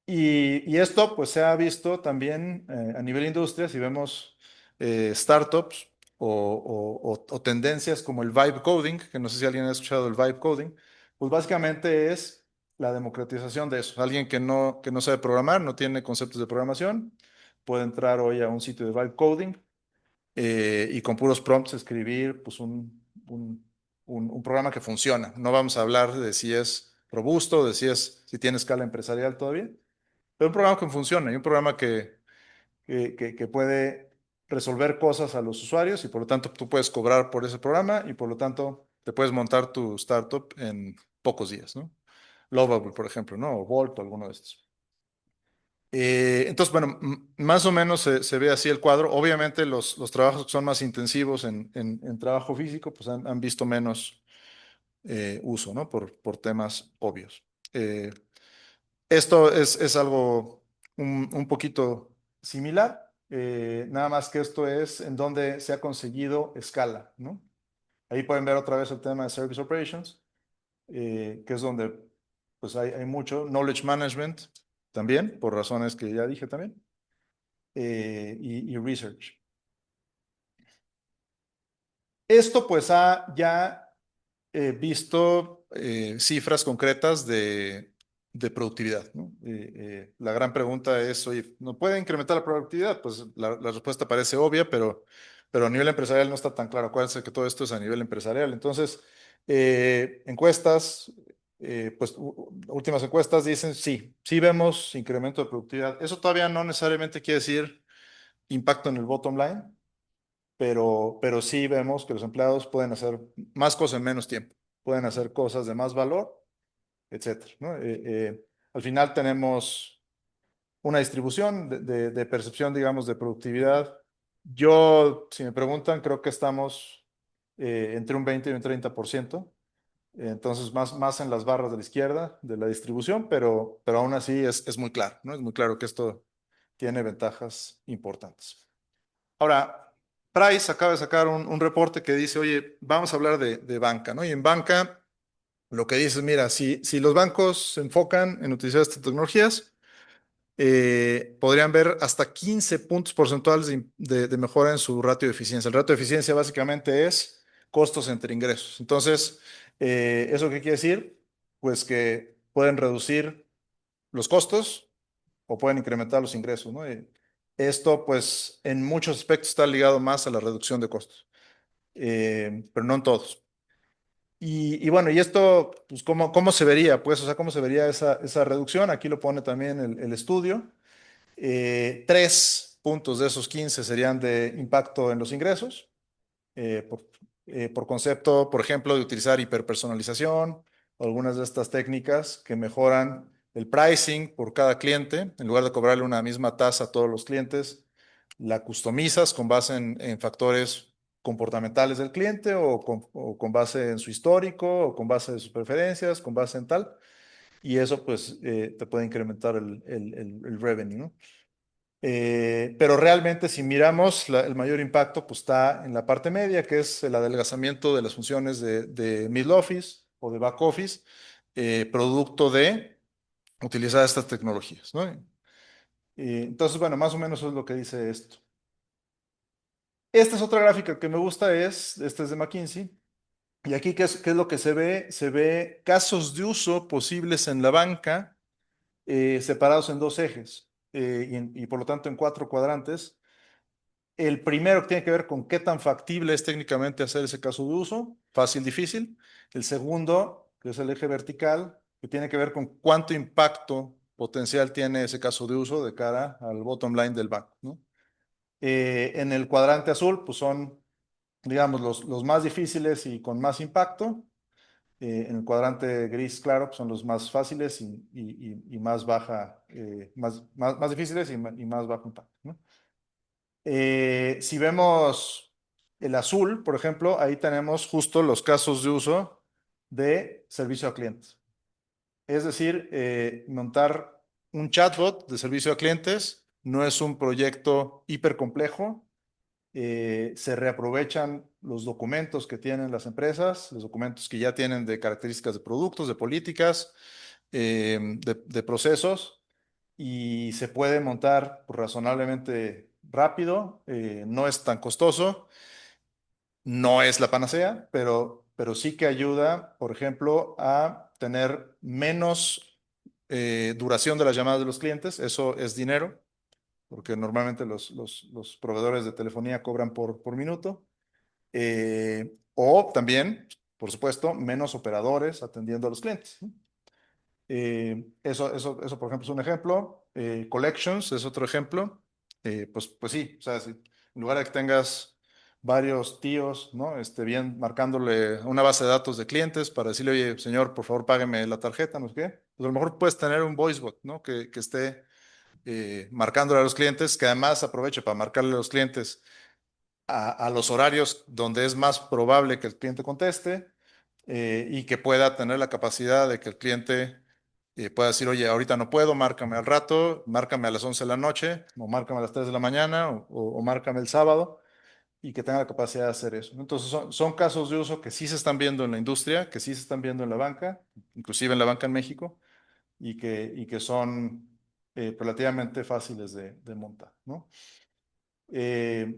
Y esto pues se ha visto también a nivel industria, si vemos startups o tendencias como el vibe coding, que no sé si alguien ha escuchado el vibe coding, pues básicamente es la democratización de eso. Alguien que no sabe programar, no tiene conceptos de programación, puede entrar hoy a un sitio de vibe coding y con puros prompts escribir pues un programa que funciona. No vamos a hablar de si es robusto, de si tiene escala empresarial todavía, pero un programa que funciona y un programa que puede resolver cosas a los usuarios y por lo tanto tú puedes cobrar por ese programa y por lo tanto te puedes montar tu startup en pocos días, ¿no? Lovable, por ejemplo, ¿no? O Volt o alguno de estos. Entonces, bueno, más o menos se ve así el cuadro. Obviamente los trabajos que son más intensivos en trabajo físico, pues han visto menos uso, ¿no? Por temas obvios. Esto es algo un poquito similar, nada más que esto es en donde se ha conseguido escala, ¿no? Ahí pueden ver otra vez el tema de Service Operations, que es donde pues hay mucho Knowledge Management también, por razones que ya dije también, y Research. Esto pues ha ya visto cifras concretas de productividad, ¿no? La gran pregunta es, oye, ¿no puede incrementar la productividad? Pues la respuesta parece obvia, pero a nivel empresarial no está tan claro. Acuérdense que todo esto es a nivel empresarial. Entonces, encuestas, pues últimas encuestas dicen sí, sí vemos incremento de productividad. Eso todavía no necesariamente quiere decir impacto en el bottom line, pero sí vemos que los empleados pueden hacer más cosas en menos tiempo, pueden hacer cosas de más valor, etcétera, ¿no? Al final tenemos una distribución de percepción, digamos, de productividad. Yo, si me preguntan, creo que estamos entre un 20 y un 30%. Entonces, más en las barras de la izquierda de la distribución, pero aún así es muy claro, ¿no? Es muy claro que esto tiene ventajas importantes. Ahora, Price acaba de sacar un reporte que dice, oye, vamos a hablar de banca, ¿no? Y en banca lo que dice es, mira, si los bancos se enfocan en utilizar estas tecnologías, podrían ver hasta 15 puntos porcentuales de mejora en su ratio de eficiencia. El ratio de eficiencia básicamente es costos entre ingresos. Entonces, ¿eso qué quiere decir? Pues que pueden reducir los costos o pueden incrementar los ingresos, ¿no? Esto, pues, en muchos aspectos está ligado más a la reducción de costos, pero no en todos. Y bueno, y esto, pues, ¿cómo se vería? Pues, o sea, ¿cómo se vería esa reducción? Aquí lo pone también el estudio. 3 puntos de esos 15 serían de impacto en los ingresos, eh, por, por concepto, por ejemplo, de utilizar hiperpersonalización, o algunas de estas técnicas que mejoran el pricing por cada cliente, en lugar de cobrarle una misma tasa a todos los clientes, la customizas con base en factores comportamentales del cliente o con base en su histórico o con base en sus preferencias, con base en tal, y eso pues te puede incrementar el revenue, ¿no? Pero realmente si miramos el mayor impacto pues está en la parte media, que es el adelgazamiento de las funciones de middle office o de back office, producto de utilizar estas tecnologías, ¿no? Entonces, bueno, más o menos eso es lo que dice esto. Esta es otra gráfica que me gusta, esta es de McKinsey, y aquí ¿qué es lo que se ve? Se ve casos de uso posibles en la banca separados en dos ejes y por lo tanto en cuatro cuadrantes. El primero que tiene que ver con qué tan factible es técnicamente hacer ese caso de uso, fácil, difícil. El segundo, que es el eje vertical, que tiene que ver con cuánto impacto potencial tiene ese caso de uso de cara al bottom line del banco, ¿no? En el cuadrante azul, pues son, digamos, los más difíciles y con más impacto. En el cuadrante gris claro, pues son los más fáciles y más baja, más difíciles y más bajo impacto, ¿no? Si vemos el azul, por ejemplo, ahí tenemos justo los casos de uso de servicio a clientes. Es decir, montar un chatbot de servicio a clientes no es un proyecto hiper complejo. Se reaprovechan los documentos que tienen las empresas, los documentos que ya tienen de características de productos, de políticas, de procesos, y se puede montar pues, razonablemente rápido, no es tan costoso, no es la panacea, pero sí que ayuda, por ejemplo, a tener menos duración de las llamadas de los clientes, eso es dinero, porque normalmente los proveedores de telefonía cobran por minuto. O también, por supuesto, menos operadores atendiendo a los clientes, ¿no? Eso, por ejemplo, es un ejemplo. Collections es otro ejemplo. Pues sí, o sea, si en lugar de que tengas varios tíos, ¿no? Bien marcándole una base de datos de clientes para decirle, oye, señor, por favor, págueme la tarjeta, no sé qué. Pues a lo mejor puedes tener un voice bot, ¿no? Que esté marcándole a los clientes, que además aproveche para marcarle a los clientes a los horarios donde es más probable que el cliente conteste, y que pueda tener la capacidad de que el cliente pueda decir, oye, ahorita no puedo, márcame al rato, márcame a las 11 de la noche, o márcame a las 3 de la mañana, o márcame el sábado, y que tenga la capacidad de hacer eso, ¿no? Entonces son casos de uso que sí se están viendo en la industria, que sí se están viendo en la banca, inclusive en la banca en México, y que son relativamente fáciles de montar, ¿no? Eh,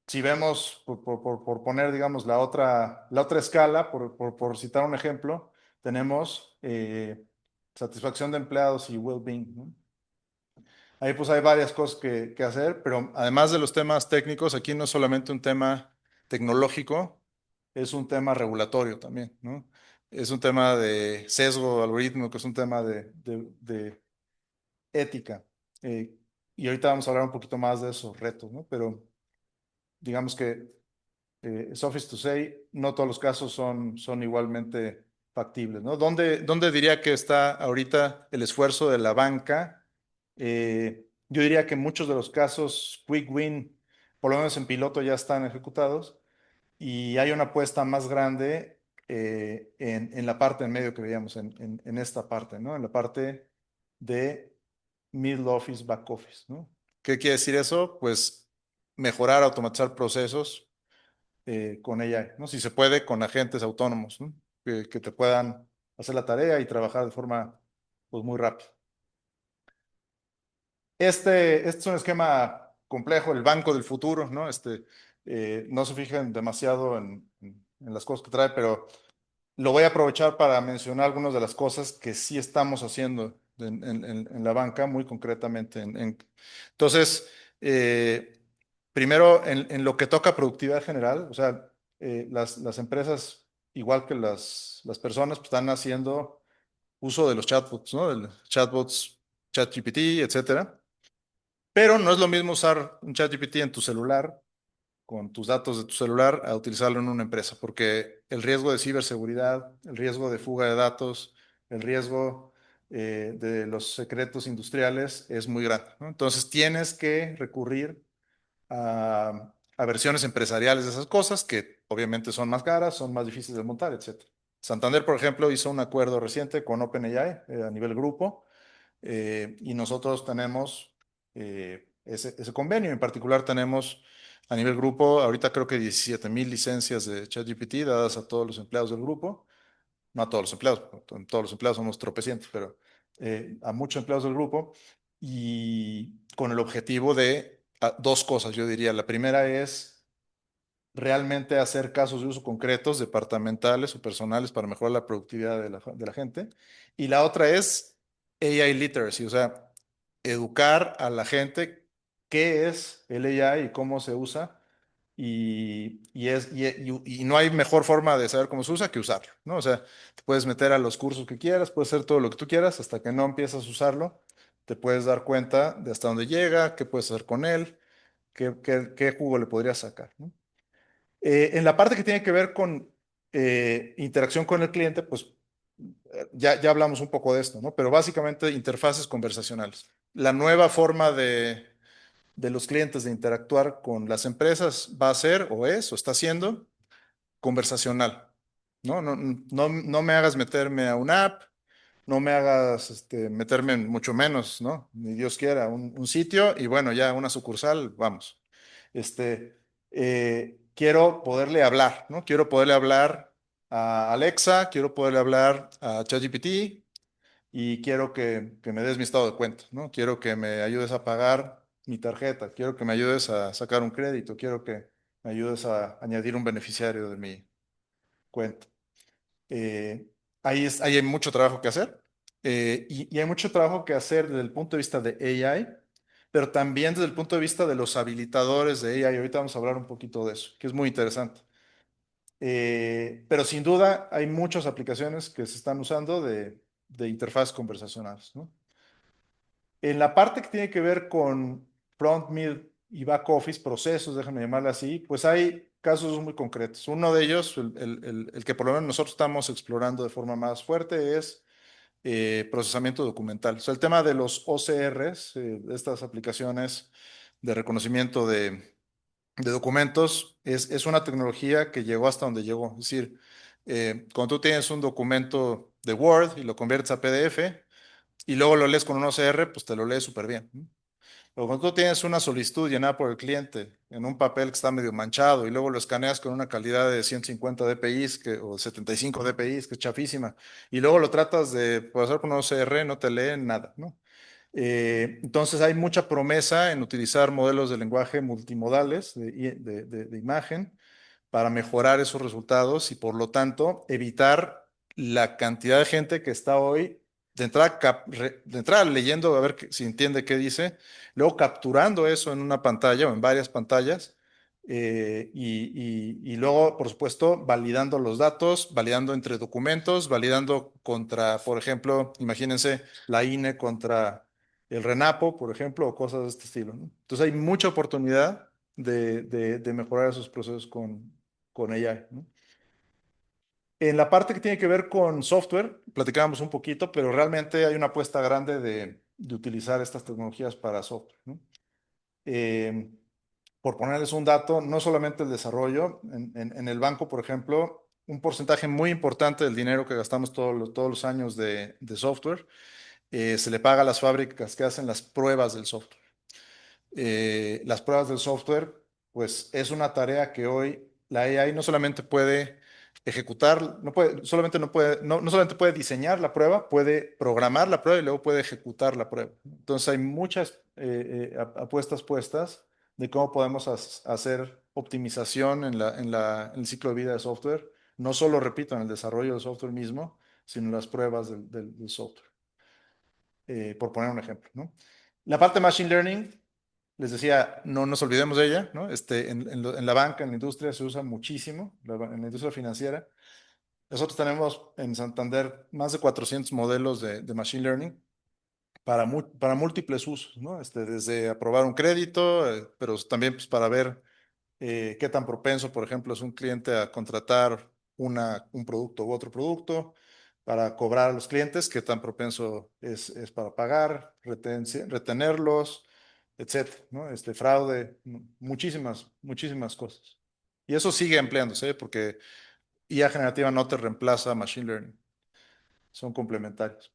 si vemos, por poner, digamos, la otra escala, por citar un ejemplo, tenemos satisfacción de empleados y well-being, ¿no? Ahí pues hay varias cosas que hacer, pero además de los temas técnicos, aquí no es solamente un tema tecnológico, es un tema regulatorio también, ¿no? Es un tema de sesgo algorítmico, es un tema de ética. Eh, y ahorita vamos a hablar un poquito más de esos retos, ¿no? Pero digamos que suffice to say, no todos los casos son igualmente factibles, ¿no? ¿Dónde diría que está ahorita el esfuerzo de la banca? Yo diría que muchos de los casos quick win, por lo menos en piloto, ya están ejecutados y hay una apuesta más grande en la parte en medio que veíamos, en esta parte, ¿no? En la parte de middle office, back office, ¿no? ¿Qué quiere decir eso? Pues mejorar, automatizar procesos con ella, ¿no? Si se puede, con agentes autónomos, ¿no? Que te puedan hacer la tarea y trabajar de forma, pues, muy rápida. Este es un esquema complejo, el banco del futuro, ¿no? No se fijen demasiado en las cosas que trae, pero lo voy a aprovechar para mencionar algunas de las cosas que sí estamos haciendo en la banca, muy concretamente. Entonces, primero, en lo que toca a productividad general, o sea, las empresas, igual que las personas, pues, están haciendo uso de los chatbots, ¿no? De los chatbots, ChatGPT, etcétera. Pero no es lo mismo usar un ChatGPT en tu celular con tus datos de tu celular a utilizarlo en una empresa, porque el riesgo de ciberseguridad, el riesgo de fuga de datos, el riesgo de los secretos industriales es muy grande, ¿no? Entonces tienes que recurrir a versiones empresariales de esas cosas que obviamente son más caras, son más difíciles de montar, etcétera. Santander, por ejemplo, hizo un acuerdo reciente con OpenAI a nivel grupo, y nosotros tenemos ese convenio. En particular tenemos a nivel grupo, ahorita creo que 17,000 licencias de ChatGPT dadas a todos los empleados del grupo. No a todos los empleados, todos los empleados somos tropecientos, pero a muchos empleados del grupo. Y con el objetivo de dos cosas, yo diría. La primera es realmente hacer casos de uso concretos, departamentales o personales para mejorar la productividad de la gente. Y la otra es AI literacy, o sea, educar a la gente qué es el AI y cómo se usa. Y no hay mejor forma de saber cómo se usa que usarlo, ¿no? O sea, te puedes meter a los cursos que quieras, puedes hacer todo lo que tú quieras hasta que no empiezas a usarlo. te puedes dar cuenta de hasta dónde llega, qué puedes hacer con él, qué jugo le podrías sacar, ¿no? En la parte que tiene que ver con interacción con el cliente, pues ya hablamos un poco de esto, ¿no? Pero básicamente interfaces conversacionales. La nueva forma de los clientes de interactuar con las empresas va a ser, o es, o está siendo, conversacional, ¿no? No me hagas meterme a una app, no me hagas meterme en mucho menos, ¿no? Ni Dios quiera, un sitio y bueno, ya una sucursal, vamos. Este, quiero poderle hablar, ¿no? Quiero poderle hablar a Alexa, quiero poderle hablar a ChatGPT y quiero que me des mi estado de cuenta, ¿no? Quiero que me ayudes a pagar mi tarjeta, quiero que me ayudes a sacar un crédito, quiero que me ayudes a añadir un beneficiario de mi cuenta. Eh, ahí hay mucho trabajo que hacer. Y hay mucho trabajo que hacer desde el punto de vista de AI, pero también desde el punto de vista de los habilitadores de AI. Ahorita vamos a hablar un poquito de eso, que es muy interesante. Pero sin duda hay muchas aplicaciones que se están usando de interfaz conversacionales, ¿no? En la parte que tiene que ver con front, mid y back office, procesos, déjenme llamarla así, pues hay casos muy concretos. Uno de ellos, el que por lo menos nosotros estamos explorando de forma más fuerte, es procesamiento documental. O sea, el tema de los OCRs, de estas aplicaciones de reconocimiento de documentos, es una tecnología que llegó hasta donde llegó. Es decir, cuando tú tienes un documento de Word y lo conviertes a PDF, y luego lo lees con un OCR, pues te lo lees súper bien, ¿no? Pero cuando tú tienes una solicitud llenada por el cliente en un papel que está medio manchado y luego lo escaneas con una calidad de 150 dpi o 75 dpi, que es chafísima, y luego lo tratas de pasar con un OCR, no te leen nada, ¿no? Entonces hay mucha promesa en utilizar modelos de lenguaje multimodales de imagen para mejorar esos resultados y por lo tanto evitar la cantidad de gente que está hoy de entrada leyendo a ver si entiende qué dice, luego capturando eso en una pantalla o en varias pantallas y luego, por supuesto, validando los datos, validando entre documentos, validando contra, por ejemplo, imagínense la INE contra el RENAPO, por ejemplo, o cosas de este estilo, ¿no? Entonces hay mucha oportunidad de mejorar esos procesos con AI, ¿no? En la parte que tiene que ver con software, platicábamos un poquito, pero realmente hay una apuesta grande de utilizar estas tecnologías para software, ¿no? Eh, por ponerles un dato, no solamente el desarrollo, en el banco, por ejemplo, un porcentaje muy importante del dinero que gastamos todos los años de software se le paga a las fábricas que hacen las pruebas del software. Las pruebas del software, pues es una tarea que hoy la AI no solamente puede ejecutar, no solamente puede diseñar la prueba, puede programar la prueba y luego puede ejecutar la prueba. Entonces hay muchas apuestas puestas de cómo podemos hacer optimización en el ciclo de vida de software, no solo, repito, en el desarrollo del software mismo, sino en las pruebas del software, por poner un ejemplo, ¿no? La parte de Machine Learning, les decía, no nos olvidemos de ella, ¿no? En la banca, en la industria se usa muchísimo, en la industria financiera. Nosotros tenemos en Santander más de 400 modelos de Machine Learning para múltiples usos, ¿no? Desde aprobar un crédito, pero también pues, para ver qué tan propenso, por ejemplo, es un cliente a contratar un producto u otro producto, para cobrar a los clientes, qué tan propenso es para pagar, retenerlos, etcétera, ¿no? Fraude, muchísimas cosas. Y eso sigue empleándose, ¿eh? Porque IA generativa no te reemplaza a Machine Learning, son complementarios.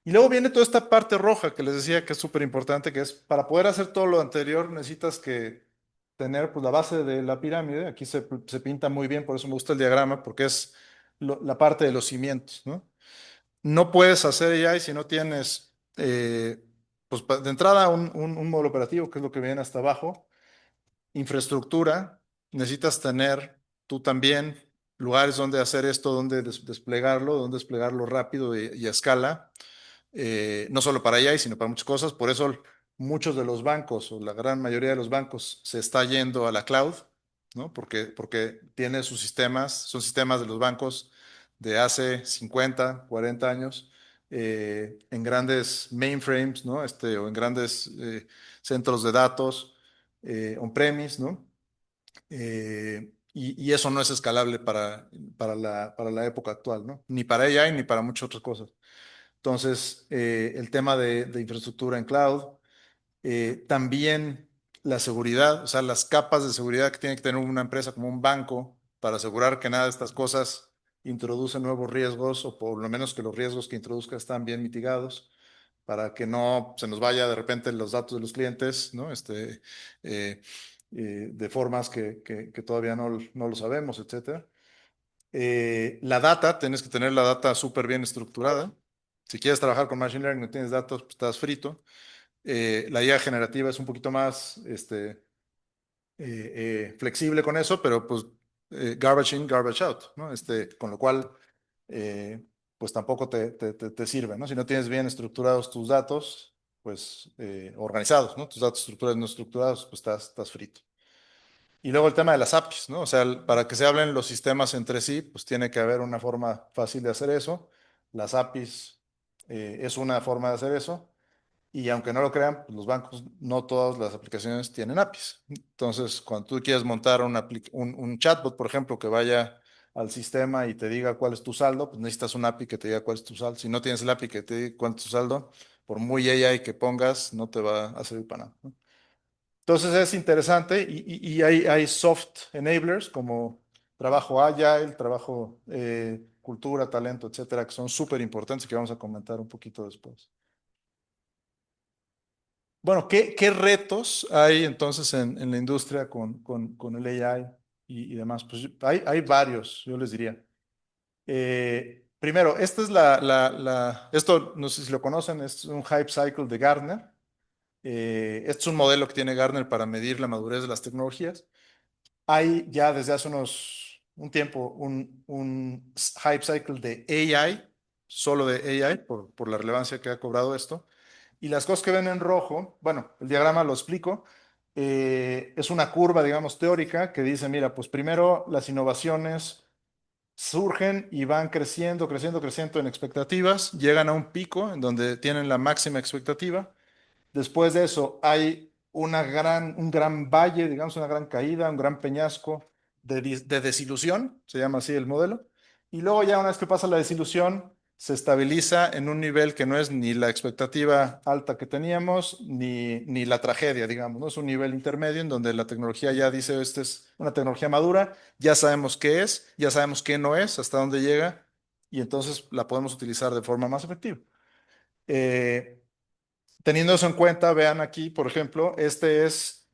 Y luego viene toda esta parte roja que les decía que es súper importante, que es para poder hacer todo lo anterior necesitas que tener pues, la base de la pirámide. Aquí se pinta muy bien, por eso me gusta el diagrama, porque es la parte de los cimientos, ¿no? No puedes hacer AI si no tienes, pues de entrada, un módulo operativo, que es lo que viene hasta abajo, infraestructura, necesitas tener tú también lugares donde hacer esto, donde donde desplegarlo rápido y a escala no solo para AI, sino para muchas cosas. Por eso muchos de los bancos, o la gran mayoría de los bancos, se está yendo a la cloud, ¿no? Porque tiene sus sistemas, son sistemas de los bancos de hace 50, 40 años, en grandes mainframes, ¿no? O en grandes centros de datos on-premise, ¿no? Y eso no es escalable para la época actual, ¿no? Ni para AI ni para muchas otras cosas. Entonces, el tema de infraestructura en cloud, también la seguridad, o sea, las capas de seguridad que tiene que tener una empresa como un banco para asegurar que nada de estas cosas introduce nuevos riesgos o por lo menos que los riesgos que introduzca están bien mitigados para que no se nos vaya de repente los datos de los clientes, ¿no? Eh, de formas que todavía no lo sabemos, etcétera. La data, tienes que tener la data súper bien estructurada. Si quieres trabajar con Machine Learning y no tienes datos, pues estás frito. La IA generativa es un poquito más flexible con eso, pero pues garbage in, garbage out, ¿no? Con lo cual, eh, pues tampoco te sirve, ¿no? Si no tienes bien estructurados tus datos, pues organizados, ¿no? Tus datos estructurados no estructurados, pues estás frito. Y luego el tema de las APIs, ¿no? O sea, para que se hablen los sistemas entre sí, pues tiene que haber una forma fácil de hacer eso. Las APIs es una forma de hacer eso. Y aunque no lo crean, pues los bancos, no todas las aplicaciones tienen APIs. Entonces, cuando tú quieres montar un chatbot, por ejemplo, que vaya al sistema y te diga cuál es tu saldo, pues necesitas un API que te diga cuál es tu saldo. Si no tienes el API que te diga cuál es tu saldo, por muy AI que pongas, no te va a servir para nada, ¿no? Entonces es interesante y hay soft enablers como trabajo agile, trabajo cultura, talento, etcétera, que son súper importantes y que vamos a comentar un poquito después. Bueno, ¿qué retos hay entonces en la industria con el AI y demás? Pues hay varios, yo les diría. Primero, esta es esto no sé si lo conocen, es un Hype Cycle de Gartner. Este es un modelo que tiene Gartner para medir la madurez de las tecnologías. Hay ya desde hace un tiempo un Hype Cycle de AI, solo de AI, por la relevancia que ha cobrado esto. Y las cosas que ven en rojo, bueno, el diagrama lo explico, es una curva, digamos, teórica que dice, mira, pues primero las innovaciones surgen y van creciendo, creciendo, creciendo en expectativas, llegan a un pico en donde tienen la máxima expectativa. Después de eso hay un gran valle, digamos, una gran caída, un gran peñasco de desilusión, se llama así el modelo. Y luego ya una vez que pasa la desilusión, se estabiliza en un nivel que no es ni la expectativa alta que teníamos, ni la tragedia, digamos, ¿no? Es un nivel intermedio en donde la tecnología ya dice, esta es una tecnología madura, ya sabemos qué es, ya sabemos qué no es, hasta dónde llega, y entonces la podemos utilizar de forma más efectiva. Eh, Teniendo eso en cuenta, vean aquí, por ejemplo, este es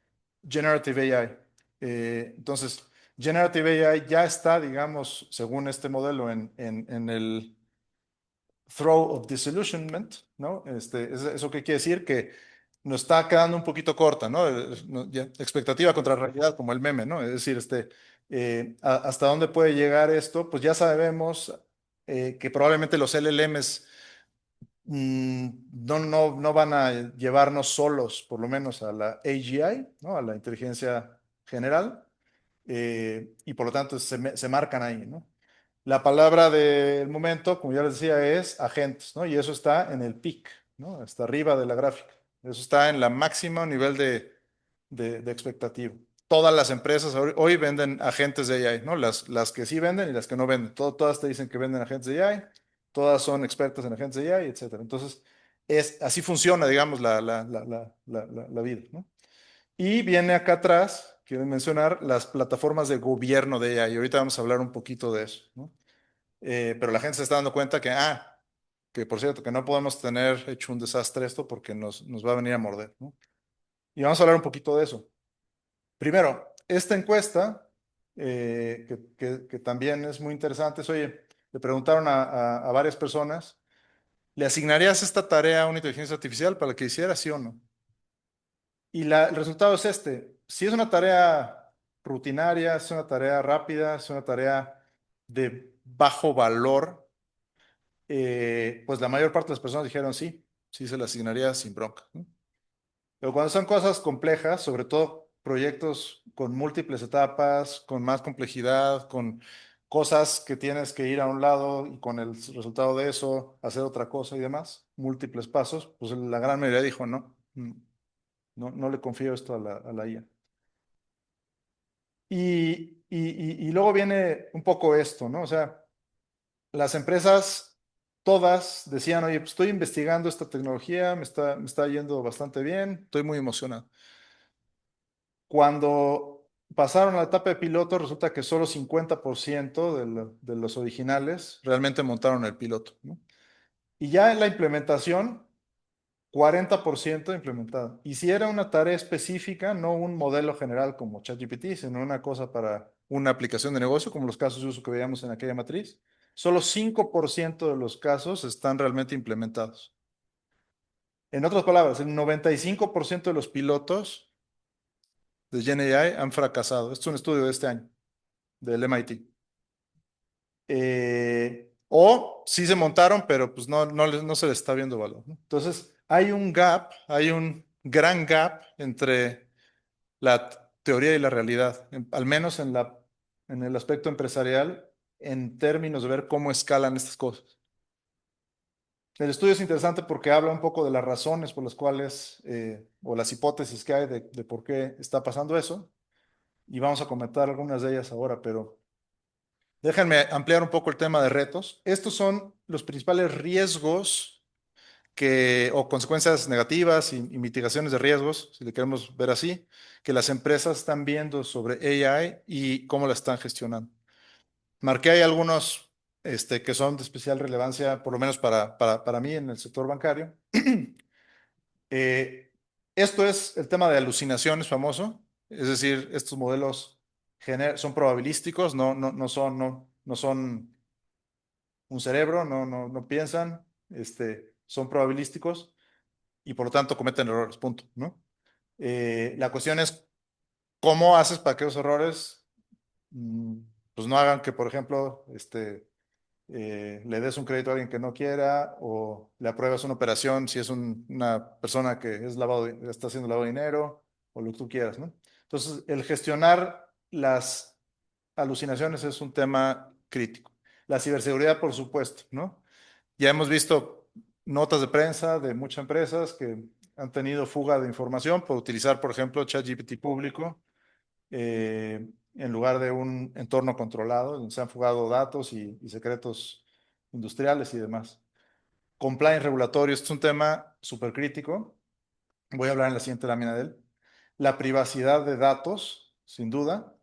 Generative AI. Entonces, Generative AI ya está, digamos, según este modelo, en el throw of disillusionment, ¿no? ¿Eso qué quiere decir? Que nos está quedando un poquito corta, ¿no? Expectativa contra realidad, como el meme, ¿no? Es decir, ¿hasta dónde puede llegar esto? Pues ya sabemos que probablemente los LLMs no van a llevarnos solos, por lo menos a la AGI, ¿no? A la inteligencia general, y por lo tanto se marcan ahí, ¿no? La palabra del momento, como ya les decía, es agentes, ¿no? Y eso está en el peak, ¿no? Hasta arriba de la gráfica. Eso está en la máxima nivel de expectativa. Todas las empresas hoy venden agentes de AI, ¿no? Las que sí venden y las que no venden. Todas te dicen que venden agentes de AI, todas son expertas en agentes de AI, etcétera. Entonces, así funciona, digamos, la vida, ¿no? Y viene acá atrás, quiero mencionar, las plataformas de gobierno de AI. Y ahorita vamos a hablar un poquito de eso, ¿no? Pero la gente se está dando cuenta que por cierto, que no podemos tener hecho un desastre esto porque nos va a venir a morder, ¿no? Y vamos a hablar un poquito de eso. Primero, esta encuesta, que también es muy interesante, es, oye, le preguntaron a varias personas, ¿le asignarías esta tarea a una inteligencia artificial para que hiciera, sí o no? Y el resultado es este. Si es una tarea rutinaria, es una tarea rápida, es una tarea de bajo valor, pues la mayor parte de las personas dijeron sí, sí se le asignaría sin bronca, ¿no? Pero cuando son cosas complejas, sobre todo proyectos con múltiples etapas, con más complejidad, con cosas que tienes que ir a un lado y con el resultado de eso hacer otra cosa y demás, múltiples pasos, pues la gran mayoría dijo no, no le confío esto a la IA. Y luego viene un poco esto, ¿no? O sea, las empresas todas decían, oye, pues estoy investigando esta tecnología, me está yendo bastante bien, estoy muy emocionado. Cuando pasaron a la etapa de piloto, resulta que solo 50% de los originales realmente montaron el piloto, ¿no? Y ya en la implementación, 40% implementado. Y si era una tarea específica, no un modelo general como ChatGPT, sino una cosa para una aplicación de negocio, como los casos de uso que veíamos en aquella matriz, solo 5% de los casos están realmente implementados. En otras palabras, el 95% de los pilotos de GenAI han fracasado. Esto es un estudio de este año, del MIT. O sí se montaron, pero pues no se les está viendo valor, ¿no? Entonces, hay un gap, hay un gran gap entre la teoría y la realidad, al menos en el aspecto empresarial, en términos de ver cómo escalan estas cosas. El estudio es interesante porque habla un poco de las razones por las cuales, o las hipótesis que hay de por qué está pasando eso, y vamos a comentar algunas de ellas ahora, pero déjenme ampliar un poco el tema de retos. Estos son los principales riesgos o consecuencias negativas y mitigaciones de riesgos, si le queremos ver así, que las empresas están viendo sobre AI y cómo la están gestionando. Marqué ahí algunos que son de especial relevancia, por lo menos para mí en el sector bancario. Eh, Esto es el tema de alucinaciones famoso, es decir, estos modelos son probabilísticos, no son un cerebro, no piensan, son probabilísticos y por lo tanto cometen errores, punto, ¿no? La cuestión es cómo haces para que esos errores mm, pues no hagan que, por ejemplo, le des un crédito a alguien que no quiera o le apruebas una operación si es una persona que está haciendo lavado de dinero o lo que tú quieras, ¿no? Entonces, el gestionar las alucinaciones es un tema crítico. La ciberseguridad, por supuesto, ¿no? Ya hemos visto notas de prensa de muchas empresas que han tenido fuga de información por utilizar, por ejemplo, ChatGPT público en lugar de un entorno controlado, donde se han fugado datos y secretos industriales y demás. Compliance regulatorio, este es un tema súper crítico. Voy a hablar en la siguiente lámina de él. La privacidad de datos, sin duda.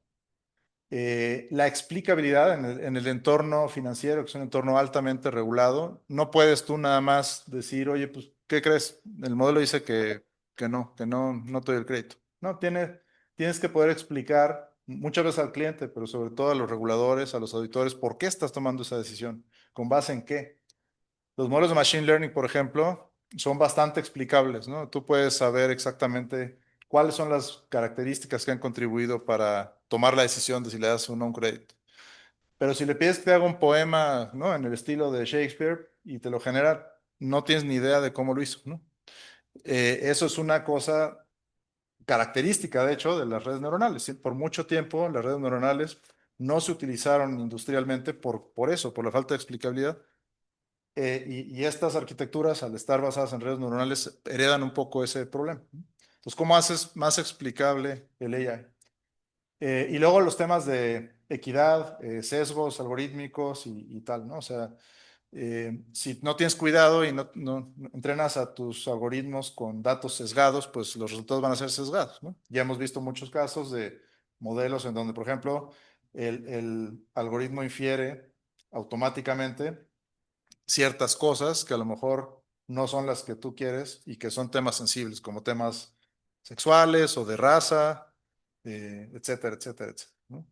La explicabilidad en el entorno financiero, que es un entorno altamente regulado. No puedes tú nada más decir, oye, pues, ¿qué crees? El modelo dice no te doy el crédito. No, tienes que poder explicar muchas veces al cliente, pero sobre todo a los reguladores, a los auditores, por qué estás tomando esa decisión, con base en qué. Los modelos de Machine Learning, por ejemplo, son bastante explicables, ¿no? Tú puedes saber exactamente cuáles son las características que han contribuido para tomar la decisión de si le das o no un crédito. Pero si le pides que te haga un poema, ¿no? En el estilo de Shakespeare y te lo genera, no tienes ni idea de cómo lo hizo, ¿no? Eso es una cosa característica, de hecho, de las redes neuronales. ¿Sí? Por mucho tiempo, las redes neuronales no se utilizaron industrialmente por eso, por la falta de explicabilidad. Y estas arquitecturas, al estar basadas en redes neuronales, heredan un poco ese problema. Entonces, ¿cómo haces más explicable el AI? Y luego los temas de equidad, sesgos algorítmicos y tal, ¿no? O sea, si no tienes cuidado y no entrenas a tus algoritmos con datos sesgados, pues los resultados van a ser sesgados, ¿no? Ya hemos visto muchos casos de modelos en donde, por ejemplo, el algoritmo infiere automáticamente ciertas cosas que a lo mejor no son las que tú quieres y que son temas sensibles, como temas sexuales o de raza, etcétera, etcétera, etcétera, ¿no?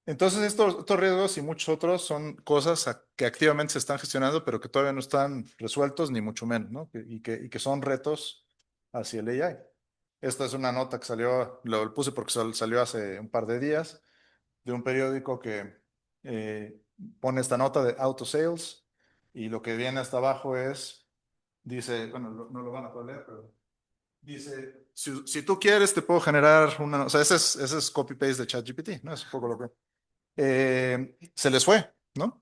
Entonces, estos riesgos y muchos otros son cosas que activamente se están gestionando, pero que todavía no están resueltos, ni mucho menos, ¿no? Y que son retos hacia el AI. Esta es una nota que salió, lo puse porque salió hace un par de días, de un periódico que eh, pone esta nota de auto sales y lo que viene hasta abajo dice, bueno, no lo van a poder leer, pero dice, si tú quieres te puedo generar o sea, ese es copy-paste de ChatGPT, ¿no? Es un poco lo que... se les fue, ¿no?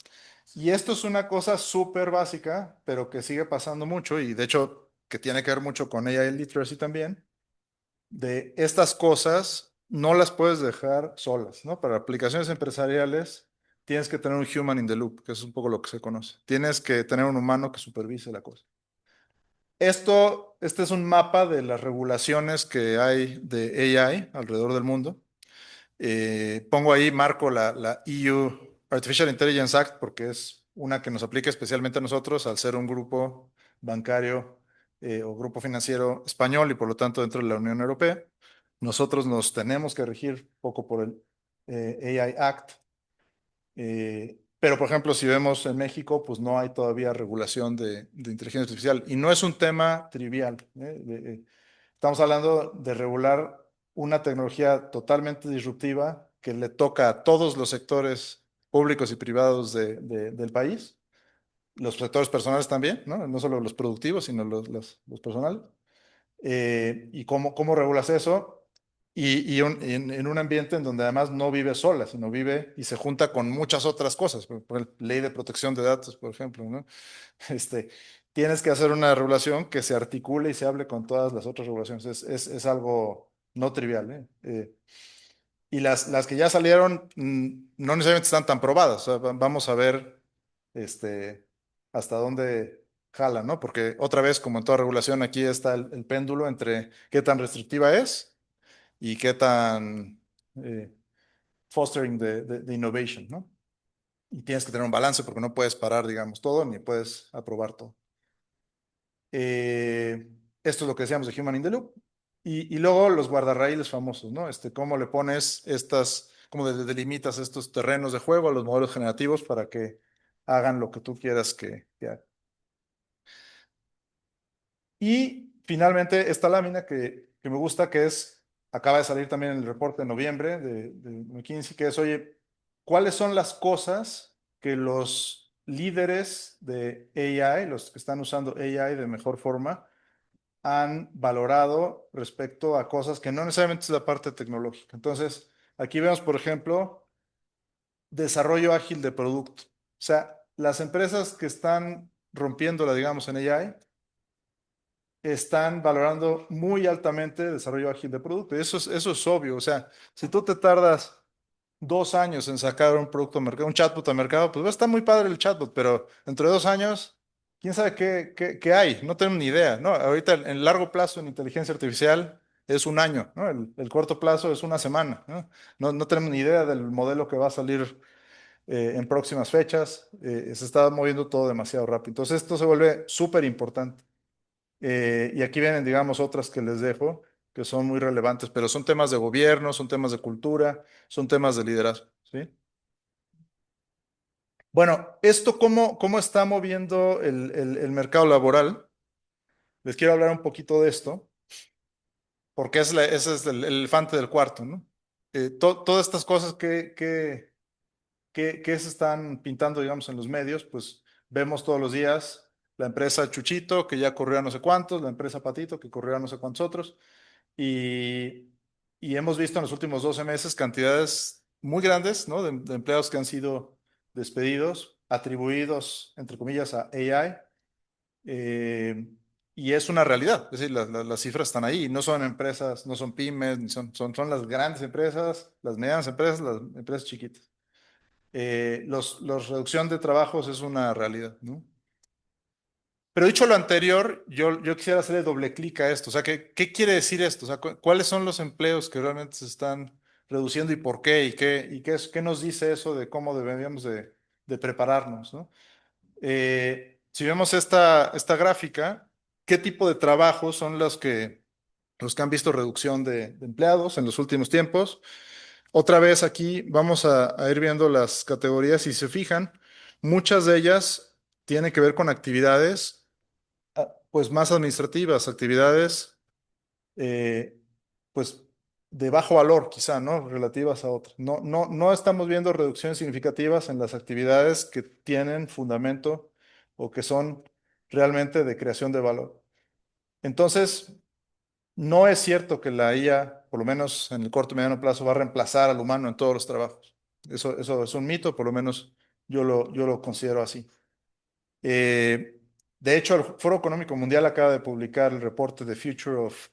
Y esto es una cosa súper básica, pero que sigue pasando mucho y de hecho que tiene que ver mucho con AI literacy también, de estas cosas no las puedes dejar solas, ¿no? Para aplicaciones empresariales tienes que tener un human in the loop, que es un poco lo que se conoce. Tienes que tener un humano que supervise la cosa. Este es un mapa de las regulaciones que hay de AI alrededor del mundo. Pongo ahí, marco la EU Artificial Intelligence Act porque es una que nos aplica especialmente a nosotros al ser un grupo bancario o grupo financiero español y por lo tanto dentro de la Unión Europea. Nosotros nos tenemos que regir poco por el AI Act. Pero, por ejemplo, si vemos en México, pues no hay todavía regulación de inteligencia artificial y no es un tema trivial. Estamos hablando de regular una tecnología totalmente disruptiva que le toca a todos los sectores públicos y privados del país, los sectores personales también, ¿no? No solo los productivos, sino los personales. ¿Y cómo regulas eso? En un ambiente en donde además no vive sola, sino vive y se junta con muchas otras cosas, por ley de protección de datos, por ejemplo, ¿no? Este, tienes que hacer una regulación que se articule y se hable con todas las otras regulaciones. Es algo no trivial, ¿eh? Y las que ya salieron no necesariamente están tan probadas. O sea, vamos a ver hasta dónde jala, ¿no? Porque otra vez, como en toda regulación, aquí está el péndulo entre qué tan restrictiva es y qué tan eh, fostering de innovation, ¿no? Y tienes que tener un balance porque no puedes parar, digamos, todo ni puedes aprobar todo. Eh, Esto es lo que decíamos de Human in the Loop. Y luego los guardarraíles famosos, ¿no? Cómo le pones cómo delimitas estos terrenos de juego a los modelos generativos para que hagan lo que tú quieras que hagan. Y finalmente, esta lámina que me gusta, acaba de salir también en el reporte de noviembre de McKinsey, que es, oye, ¿cuáles son las cosas que los líderes de AI, los que están usando AI de mejor forma, han valorado respecto a cosas que no necesariamente es la parte tecnológica? Entonces, aquí vemos, por ejemplo, desarrollo ágil de producto. O sea, las empresas que están rompiéndola, digamos, en AI, están valorando muy altamente el desarrollo ágil de producto. Eso es obvio. O sea, si tú te tardas 2 años en sacar un producto al mercado, un chatbot al mercado, pues va a estar muy padre el chatbot, pero dentro de 2 años, quién sabe qué hay. No tenemos ni idea, ¿no? Ahorita en largo plazo en inteligencia artificial es un año, ¿no? El corto plazo es una semana, ¿no? No tenemos ni idea del modelo que va a salir en próximas fechas. Se está moviendo todo demasiado rápido. Entonces esto se vuelve súper importante. Y aquí vienen, digamos, otras que les dejo, que son muy relevantes, pero son temas de gobierno, son temas de cultura, son temas de liderazgo, ¿sí? Bueno, esto cómo está moviendo el mercado laboral. Les quiero hablar un poquito de esto, porque ese es el elefante del cuarto, ¿no? Todas estas cosas que se están pintando, digamos, en los medios, pues vemos todos los días la empresa Chuchito, que ya corrió a no sé cuántos, la empresa Patito, que corrió a no sé cuántos otros. Y, y hemos visto en los últimos 12 meses cantidades muy grandes, ¿no? De empleados que han sido despedidos, atribuidos, entre comillas, a AI. eh, y es una realidad. Es decir, las cifras están ahí. No son empresas, no son pymes, son las grandes empresas, las medianas empresas, las empresas chiquitas. Los reducción de trabajos es una realidad, ¿no? Pero dicho lo anterior, yo quisiera hacerle doble clic a esto. O sea, ¿qué quiere decir esto? O sea, ¿cuáles son los empleos que realmente se están reduciendo y por qué? ¿Qué nos dice eso de cómo deberíamos de prepararnos, ¿no? Si vemos esta gráfica, ¿qué tipo de trabajos son los que han visto reducción de empleados en los últimos tiempos? Otra vez aquí vamos a ir viendo las categorías y si se fijan, muchas de ellas tienen que ver con actividades pues más administrativas, actividades eh, pues de bajo valor quizá, ¿no? Relativas a otras. No estamos viendo reducciones significativas en las actividades que tienen fundamento o que son realmente de creación de valor. Entonces, no es cierto que la IA, por lo menos en el corto y mediano plazo, va a reemplazar al humano en todos los trabajos. Eso es un mito, por lo menos yo lo considero así. De hecho, el Foro Económico Mundial acaba de publicar el reporte de Future of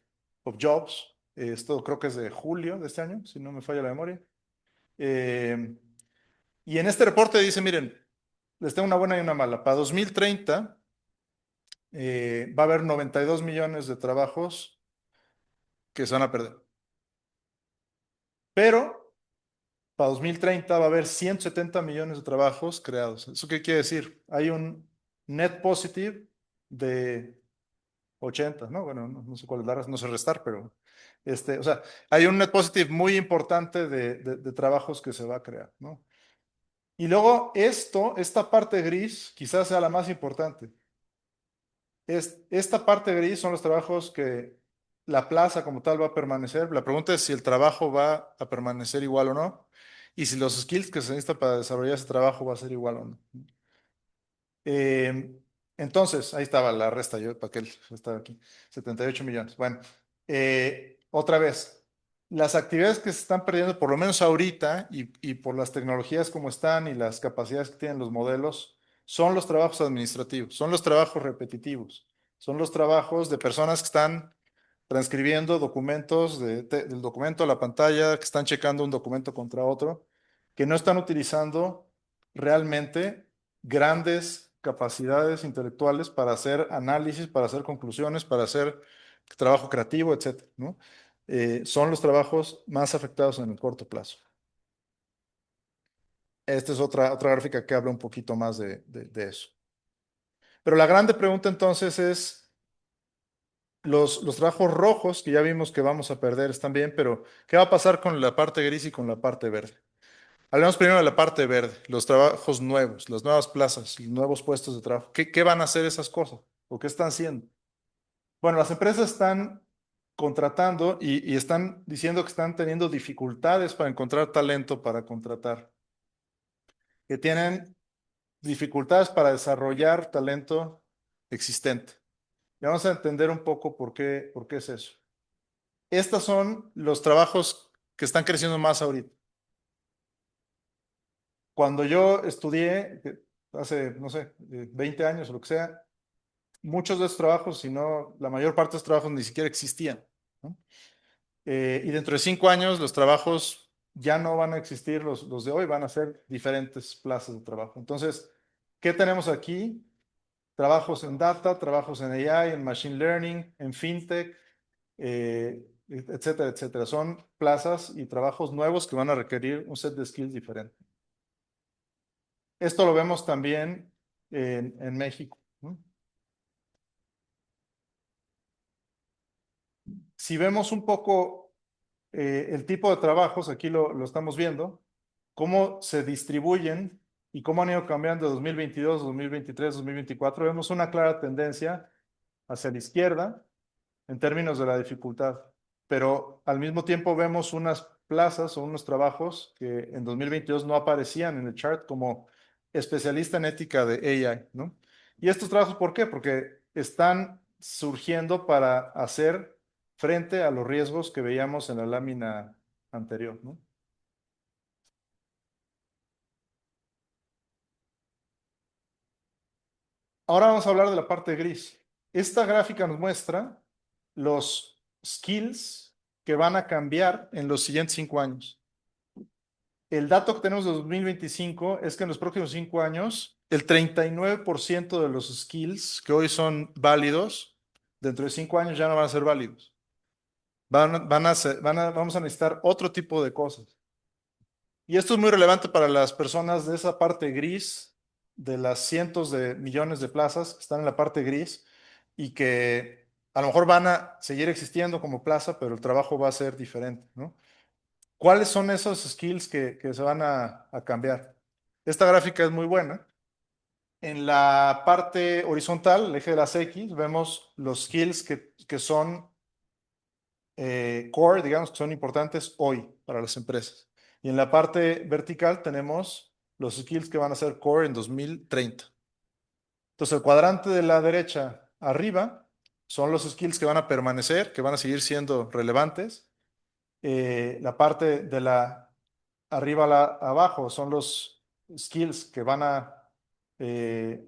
Jobs. Esto creo que es de julio de este año, si no me falla la memoria. Eh, y en este reporte dice, miren, les tengo una buena y una mala. Para 2030 va a haber 92 millones de trabajos que se van a perder. Pero para 2030 va a haber 170 millones de trabajos creados. ¿Eso qué quiere decir? Hay un net positive de 80, ¿no? Bueno, no sé cuál es la razón, no sé restar, pero o sea, hay un net positive muy importante de trabajos que se va a crear, ¿no? Y luego esta parte gris, quizás sea la más importante. Esta parte gris son los trabajos que la plaza como tal va a permanecer. La pregunta es si el trabajo va a permanecer igual o no, y si los skills que se necesitan para desarrollar ese trabajo va a ser igual o no. Eh, entonces, ahí estaba la resta, yo para que él estaba aquí, 78 millones. Bueno, otra vez, las actividades que se están perdiendo, por lo menos ahorita, y por las tecnologías como están y las capacidades que tienen los modelos, son los trabajos administrativos, son los trabajos repetitivos, son los trabajos de personas que están transcribiendo documentos del documento a la pantalla, que están checando un documento contra otro, que no están utilizando realmente grandes capacidades intelectuales para hacer análisis, para hacer conclusiones, para hacer trabajo creativo, etcétera, ¿no? Son los trabajos más afectados en el corto plazo. Esta es otra gráfica que habla un poquito más de eso. Pero la grande pregunta entonces es, los trabajos rojos, que ya vimos que vamos a perder, están bien, pero ¿qué va a pasar con la parte gris y con la parte verde? Hablemos primero de la parte verde, los trabajos nuevos, las nuevas plazas, los nuevos puestos de trabajo. ¿Qué van a hacer esas cosas? ¿O qué están haciendo? Bueno, las empresas están contratando y están diciendo que están teniendo dificultades para encontrar talento para contratar, que tienen dificultades para desarrollar talento existente. Y vamos a entender un poco por qué es eso. Estos son los trabajos que están creciendo más ahorita. Cuando yo estudié, hace, no sé, 20 años o lo que sea, muchos de esos trabajos, si no, la mayor parte de esos trabajos ni siquiera existían, ¿no? Y dentro de 5 años los trabajos ya no van a existir, los de hoy van a ser diferentes plazas de trabajo. Entonces, ¿qué tenemos aquí? Trabajos en data, trabajos en AI, en machine learning, en fintech, etcétera, etcétera. Son plazas y trabajos nuevos que van a requerir un set de skills diferente. Esto lo vemos también en México, ¿no? Si vemos un poco el tipo de trabajos, aquí lo estamos viendo, cómo se distribuyen y cómo han ido cambiando de 2022, 2023, 2024, vemos una clara tendencia hacia la izquierda en términos de la dificultad, pero al mismo tiempo vemos unas plazas o unos trabajos que en 2022 no aparecían en el chart como especialista en ética de AI, ¿no? Y estos trabajos, ¿por qué? Porque están surgiendo para hacer frente a los riesgos que veíamos en la lámina anterior, ¿no? Ahora vamos a hablar de la parte gris. Esta gráfica nos muestra los skills que van a cambiar en los siguientes 5 años. El dato que tenemos de 2025 es que en los próximos 5 años, el 39% de los skills que hoy son válidos, dentro de 5 años ya no van a ser válidos. Vamos a necesitar otro tipo de cosas. Y esto es muy relevante para las personas de esa parte gris, de las cientos de millones de plazas que están en la parte gris y que a lo mejor van a seguir existiendo como plaza, pero el trabajo va a ser diferente, ¿no? ¿Cuáles son esos skills que se van a cambiar? Esta gráfica es muy buena. En la parte horizontal, el eje de las X, vemos los skills que son core, digamos, que son importantes hoy para las empresas. Y en la parte vertical tenemos los skills que van a ser core en 2030. Entonces, el cuadrante de la derecha arriba son los skills que van a permanecer, que van a seguir siendo relevantes. La parte de la arriba abajo son los skills que van a eh,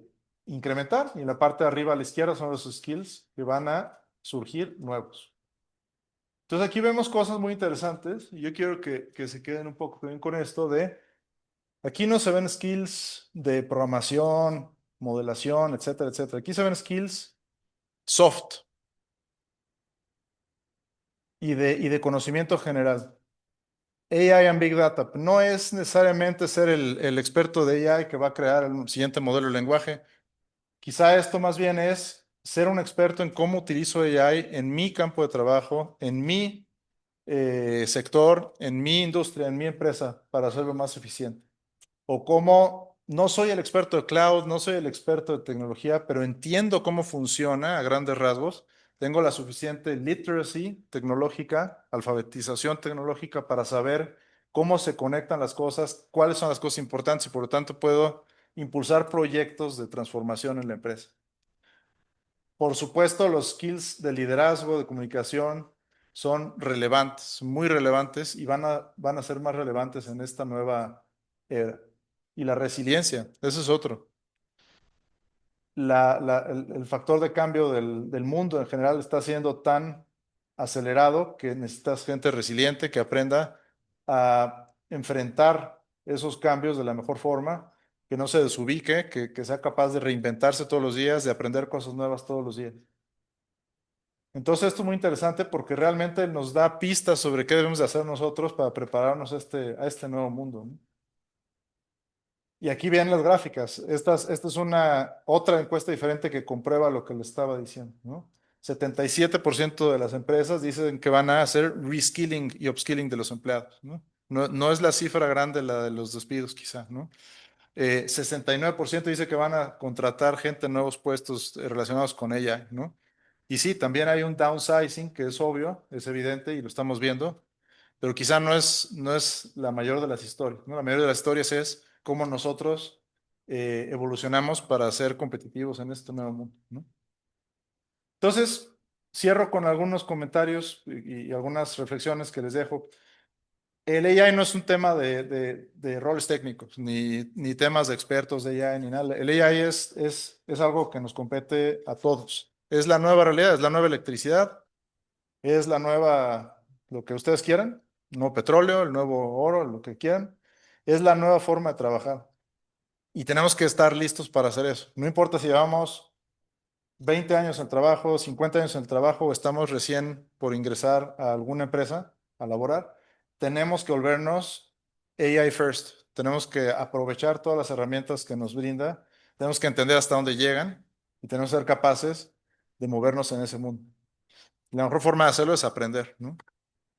incrementar y en la parte de arriba a la izquierda son los skills que van a surgir nuevos. Entonces aquí vemos cosas muy interesantes y yo quiero que se queden un poco también con esto de, aquí no se ven skills de programación, modelación, etcétera, etcétera. Aquí se ven skills soft y de conocimiento general. AI and Big Data no es necesariamente ser el experto de AI que va a crear el siguiente modelo de lenguaje. Quizá esto más bien es ser un experto en cómo utilizo AI en mi campo de trabajo, en mi sector, en mi industria, en mi empresa, para hacerlo más eficiente. O cómo no soy el experto de cloud, no soy el experto de tecnología, pero entiendo cómo funciona a grandes rasgos. Tengo la suficiente literacy tecnológica, alfabetización tecnológica para saber cómo se conectan las cosas, cuáles son las cosas importantes y por lo tanto puedo impulsar proyectos de transformación en la empresa. Por supuesto, los skills de liderazgo, de comunicación, son relevantes, muy relevantes y van a ser más relevantes en esta nueva era. Y la resiliencia, ese es otro. El factor de cambio del mundo en general está siendo tan acelerado que necesitas gente resiliente que aprenda a enfrentar esos cambios de la mejor forma, que no se desubique, que sea capaz de reinventarse todos los días, de aprender cosas nuevas todos los días. Entonces esto es muy interesante porque realmente nos da pistas sobre qué debemos de hacer nosotros para prepararnos a este nuevo mundo, ¿no? Y aquí vienen las gráficas. Esta es otra encuesta diferente que comprueba lo que le estaba diciendo, ¿no? 77% de las empresas dicen que van a hacer reskilling y upskilling de los empleados, ¿no? No es la cifra grande la de los despidos, quizá, ¿no? 69% dice que van a contratar gente en nuevos puestos relacionados con ella, ¿no? Y sí, también hay un downsizing que es obvio, es evidente y lo estamos viendo, pero quizá no es la mayor de las historias, ¿no? La mayor de las historias es cómo nosotros evolucionamos para ser competitivos en este nuevo mundo, ¿no? Entonces, cierro con algunos comentarios y algunas reflexiones que les dejo. El AI no es un tema de roles técnicos, ni temas de expertos de AI, ni nada. El AI es algo que nos compete a todos. Es la nueva realidad, es la nueva electricidad, es la nueva, lo que ustedes quieran, el nuevo petróleo, el nuevo oro, lo que quieran. Es la nueva forma de trabajar. Y tenemos que estar listos para hacer eso. No importa si llevamos 20 años en el trabajo, 50 años en el trabajo, o estamos recién por ingresar a alguna empresa a laborar, tenemos que volvernos AI first. Tenemos que aprovechar todas las herramientas que nos brinda, tenemos que entender hasta dónde llegan y tenemos que ser capaces de movernos en ese mundo. La mejor forma de hacerlo es aprender, ¿no?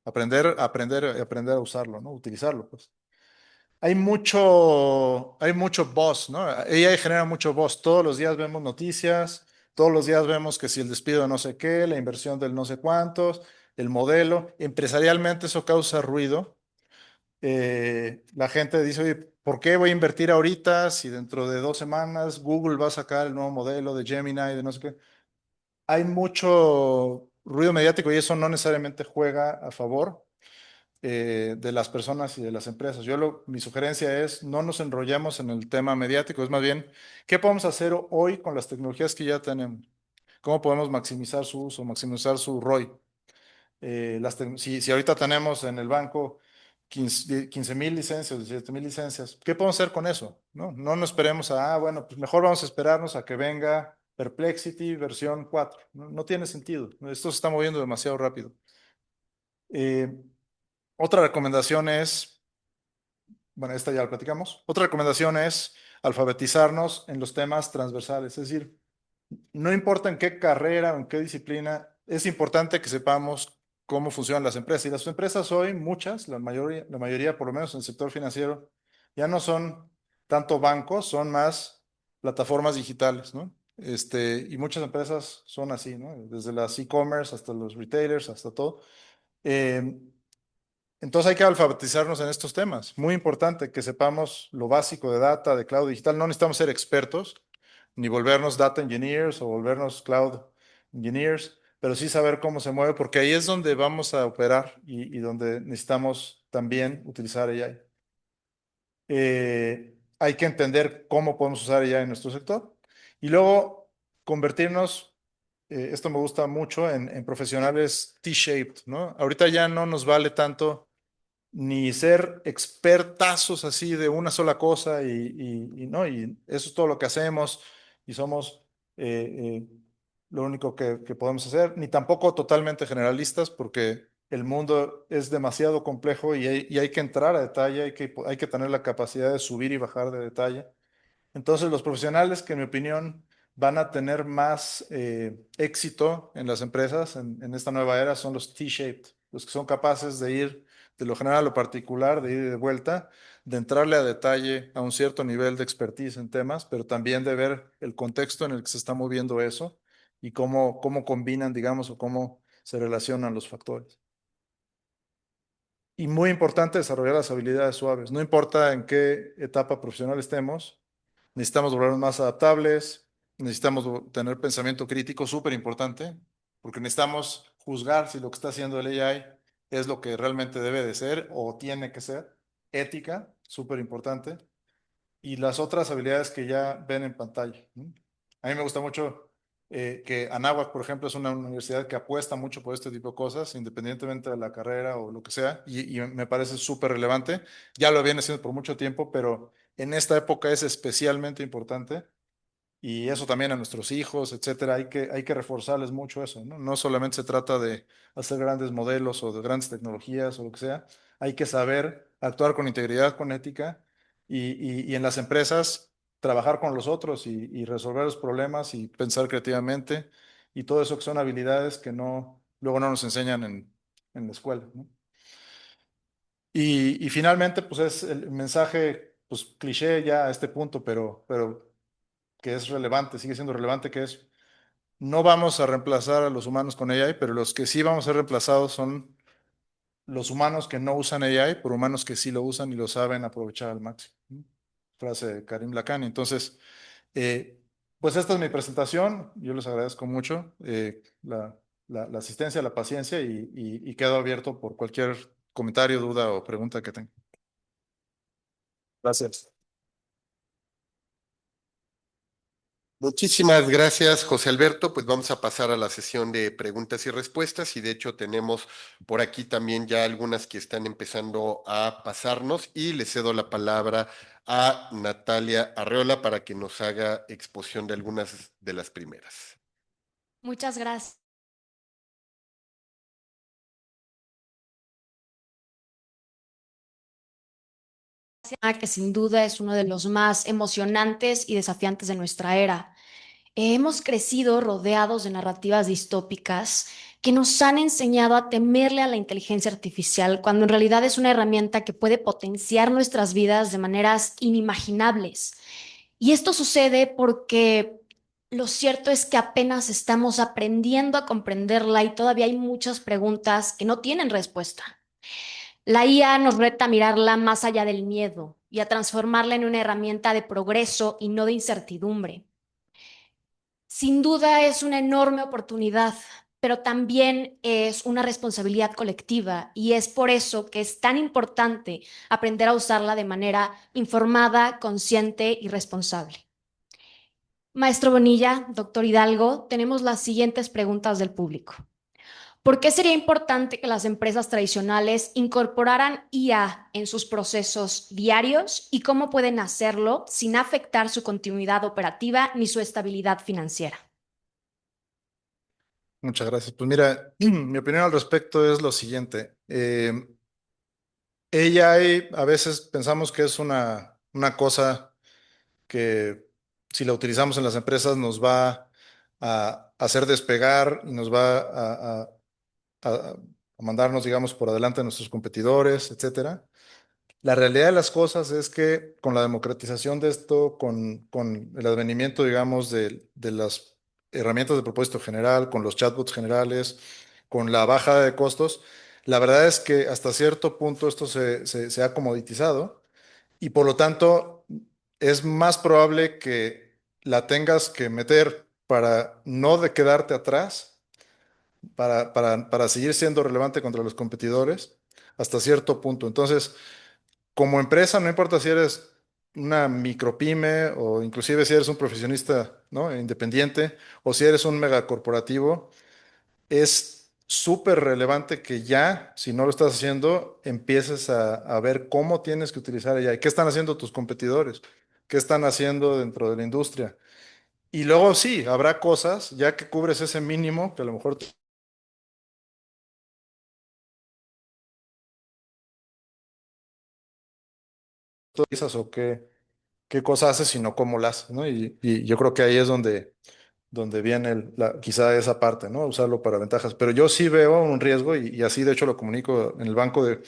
Aprender a usarlo, ¿no? Utilizarlo, pues. Hay mucho buzz, ¿no? AI genera mucho buzz. Todos los días vemos noticias, todos los días vemos que si el despido de no sé qué, la inversión del no sé cuántos, el modelo. Empresarialmente eso causa ruido. La gente dice, oye, ¿por qué voy a invertir ahorita si dentro de 2 semanas Google va a sacar el nuevo modelo de Gemini, de no sé qué? Hay mucho ruido mediático y eso no necesariamente juega a favor de las personas y de las empresas. Mi sugerencia es no nos enrollemos en el tema mediático, es más bien, ¿qué podemos hacer hoy con las tecnologías que ya tenemos? ¿Cómo podemos maximizar su uso, maximizar su ROI? Si ahorita tenemos en el banco 15,000 licencias, 17,000 licencias, ¿qué podemos hacer con eso? No nos esperemos bueno, pues mejor vamos a esperarnos a que venga Perplexity versión 4. No tiene sentido. Esto se está moviendo demasiado rápido. Eh, Otra recomendación es, bueno, esta ya la platicamos. Otra recomendación es alfabetizarnos en los temas transversales, es decir, no importa en qué carrera o en qué disciplina, es importante que sepamos cómo funcionan las empresas. Y las empresas hoy, muchas, la mayoría, por lo menos en el sector financiero, ya no son tanto bancos, son más plataformas digitales, ¿no? Y muchas empresas son así, ¿no? Desde las e-commerce hasta los retailers, hasta todo. Eh, entonces hay que alfabetizarnos en estos temas. Muy importante que sepamos lo básico de data, de cloud digital. No necesitamos ser expertos, ni volvernos data engineers o volvernos cloud engineers, pero sí saber cómo se mueve, porque ahí es donde vamos a operar y donde necesitamos también utilizar AI. hay que entender cómo podemos usar ya en nuestro sector y luego convertirnos, esto me gusta mucho, en profesionales T-shaped, ¿no? Ahorita ya no nos vale tanto ni ser expertazos así de una sola cosa no, y eso es todo lo que hacemos y somos lo único que podemos hacer, ni tampoco totalmente generalistas porque el mundo es demasiado complejo y hay que entrar a detalle, hay que tener la capacidad de subir y bajar de detalle. Entonces, los profesionales que en mi opinión van a tener más éxito en las empresas en esta nueva era son los T-shaped, los que son capaces de ir de lo general a lo particular, de ir de vuelta, de entrarle a detalle a un cierto nivel de expertise en temas, pero también de ver el contexto en el que se está moviendo eso y cómo combinan, digamos, o cómo se relacionan los factores. Y muy importante desarrollar las habilidades suaves. No importa en qué etapa profesional estemos, necesitamos volvernos más adaptables, necesitamos tener pensamiento crítico, súper importante, porque necesitamos juzgar si lo que está haciendo el AI es lo que realmente debe de ser o tiene que ser. Ética, súper importante. Y las otras habilidades que ya ven en pantalla, ¿no? A mí me gusta mucho que Anáhuac, por ejemplo, es una universidad que apuesta mucho por este tipo de cosas, independientemente de la carrera o lo que sea, y me parece súper relevante. Ya lo viene haciendo por mucho tiempo, pero en esta época es especialmente importante y eso también a nuestros hijos, etcétera. Hay que reforzarles mucho eso, ¿no? No solamente se trata de hacer grandes modelos o de grandes tecnologías o lo que sea. Hay que saber actuar con integridad, con ética y en las empresas trabajar con los otros y resolver los problemas y pensar creativamente y todo eso que son habilidades que luego no nos enseñan en la escuela, ¿no? Y finalmente, pues es el mensaje, pues cliché ya a este punto, pero que es relevante, sigue siendo relevante, que es, no vamos a reemplazar a los humanos con AI, pero los que sí vamos a ser reemplazados son los humanos que no usan AI por humanos que sí lo usan y lo saben aprovechar al máximo, ¿no? Frase de Karim Lakhani. Entonces, eh, pues esta es mi presentación. Yo les agradezco mucho la asistencia, la paciencia y quedo abierto por cualquier comentario, duda o pregunta que tengan. Gracias. Muchísimas gracias, José Alberto. Pues vamos a pasar a la sesión de preguntas y respuestas y de hecho tenemos por aquí también ya algunas que están empezando a pasarnos y le cedo la palabra a Natalia Arreola para que nos haga exposición de algunas de las primeras. Muchas gracias. Que sin duda es uno de los más emocionantes y desafiantes de nuestra era. Hemos crecido rodeados de narrativas distópicas que nos han enseñado a temerle a la inteligencia artificial cuando en realidad es una herramienta que puede potenciar nuestras vidas de maneras inimaginables. Y esto sucede porque lo cierto es que apenas estamos aprendiendo a comprenderla y todavía hay muchas preguntas que no tienen respuesta. La IA nos reta a mirarla más allá del miedo y a transformarla en una herramienta de progreso y no de incertidumbre. Sin duda es una enorme oportunidad, pero también es una responsabilidad colectiva y es por eso que es tan importante aprender a usarla de manera informada, consciente y responsable. Maestro Bonilla, doctor Hidalgo, tenemos las siguientes preguntas del público. ¿Por qué sería importante que las empresas tradicionales incorporaran IA en sus procesos diarios y cómo pueden hacerlo sin afectar su continuidad operativa ni su estabilidad financiera? Muchas gracias. Pues mira, mi opinión al respecto es lo siguiente. AI a veces pensamos que es una cosa que si la utilizamos en las empresas nos va a hacer despegar y nos va a mandarnos, digamos, por delante de nuestros competidores, etcétera. La realidad de las cosas es que con la democratización de esto, con el advenimiento, digamos, de las herramientas de propósito general, con los chatbots generales, con la bajada de costos, la verdad es que hasta cierto punto esto se ha comoditizado y por lo tanto es más probable que la tengas que meter para no de quedarte atrás, para seguir siendo relevante contra los competidores hasta cierto punto. Entonces, como empresa, no importa si eres una micropyme o inclusive si eres un profesionista, ¿no? Independiente o si eres un megacorporativo, es súper relevante que ya, si no lo estás haciendo, empieces a ver cómo tienes que utilizar AI. ¿Qué están haciendo tus competidores? ¿Qué están haciendo dentro de la industria? Y luego sí, habrá cosas, ya que cubres ese mínimo, que a lo mejor tú utilizas o qué cosas haces, sino cómo las haces, ¿no? Y yo creo que ahí es donde viene quizá esa parte, ¿no? Usarlo para ventajas. Pero yo sí veo un riesgo y así de hecho lo comunico en el banco de,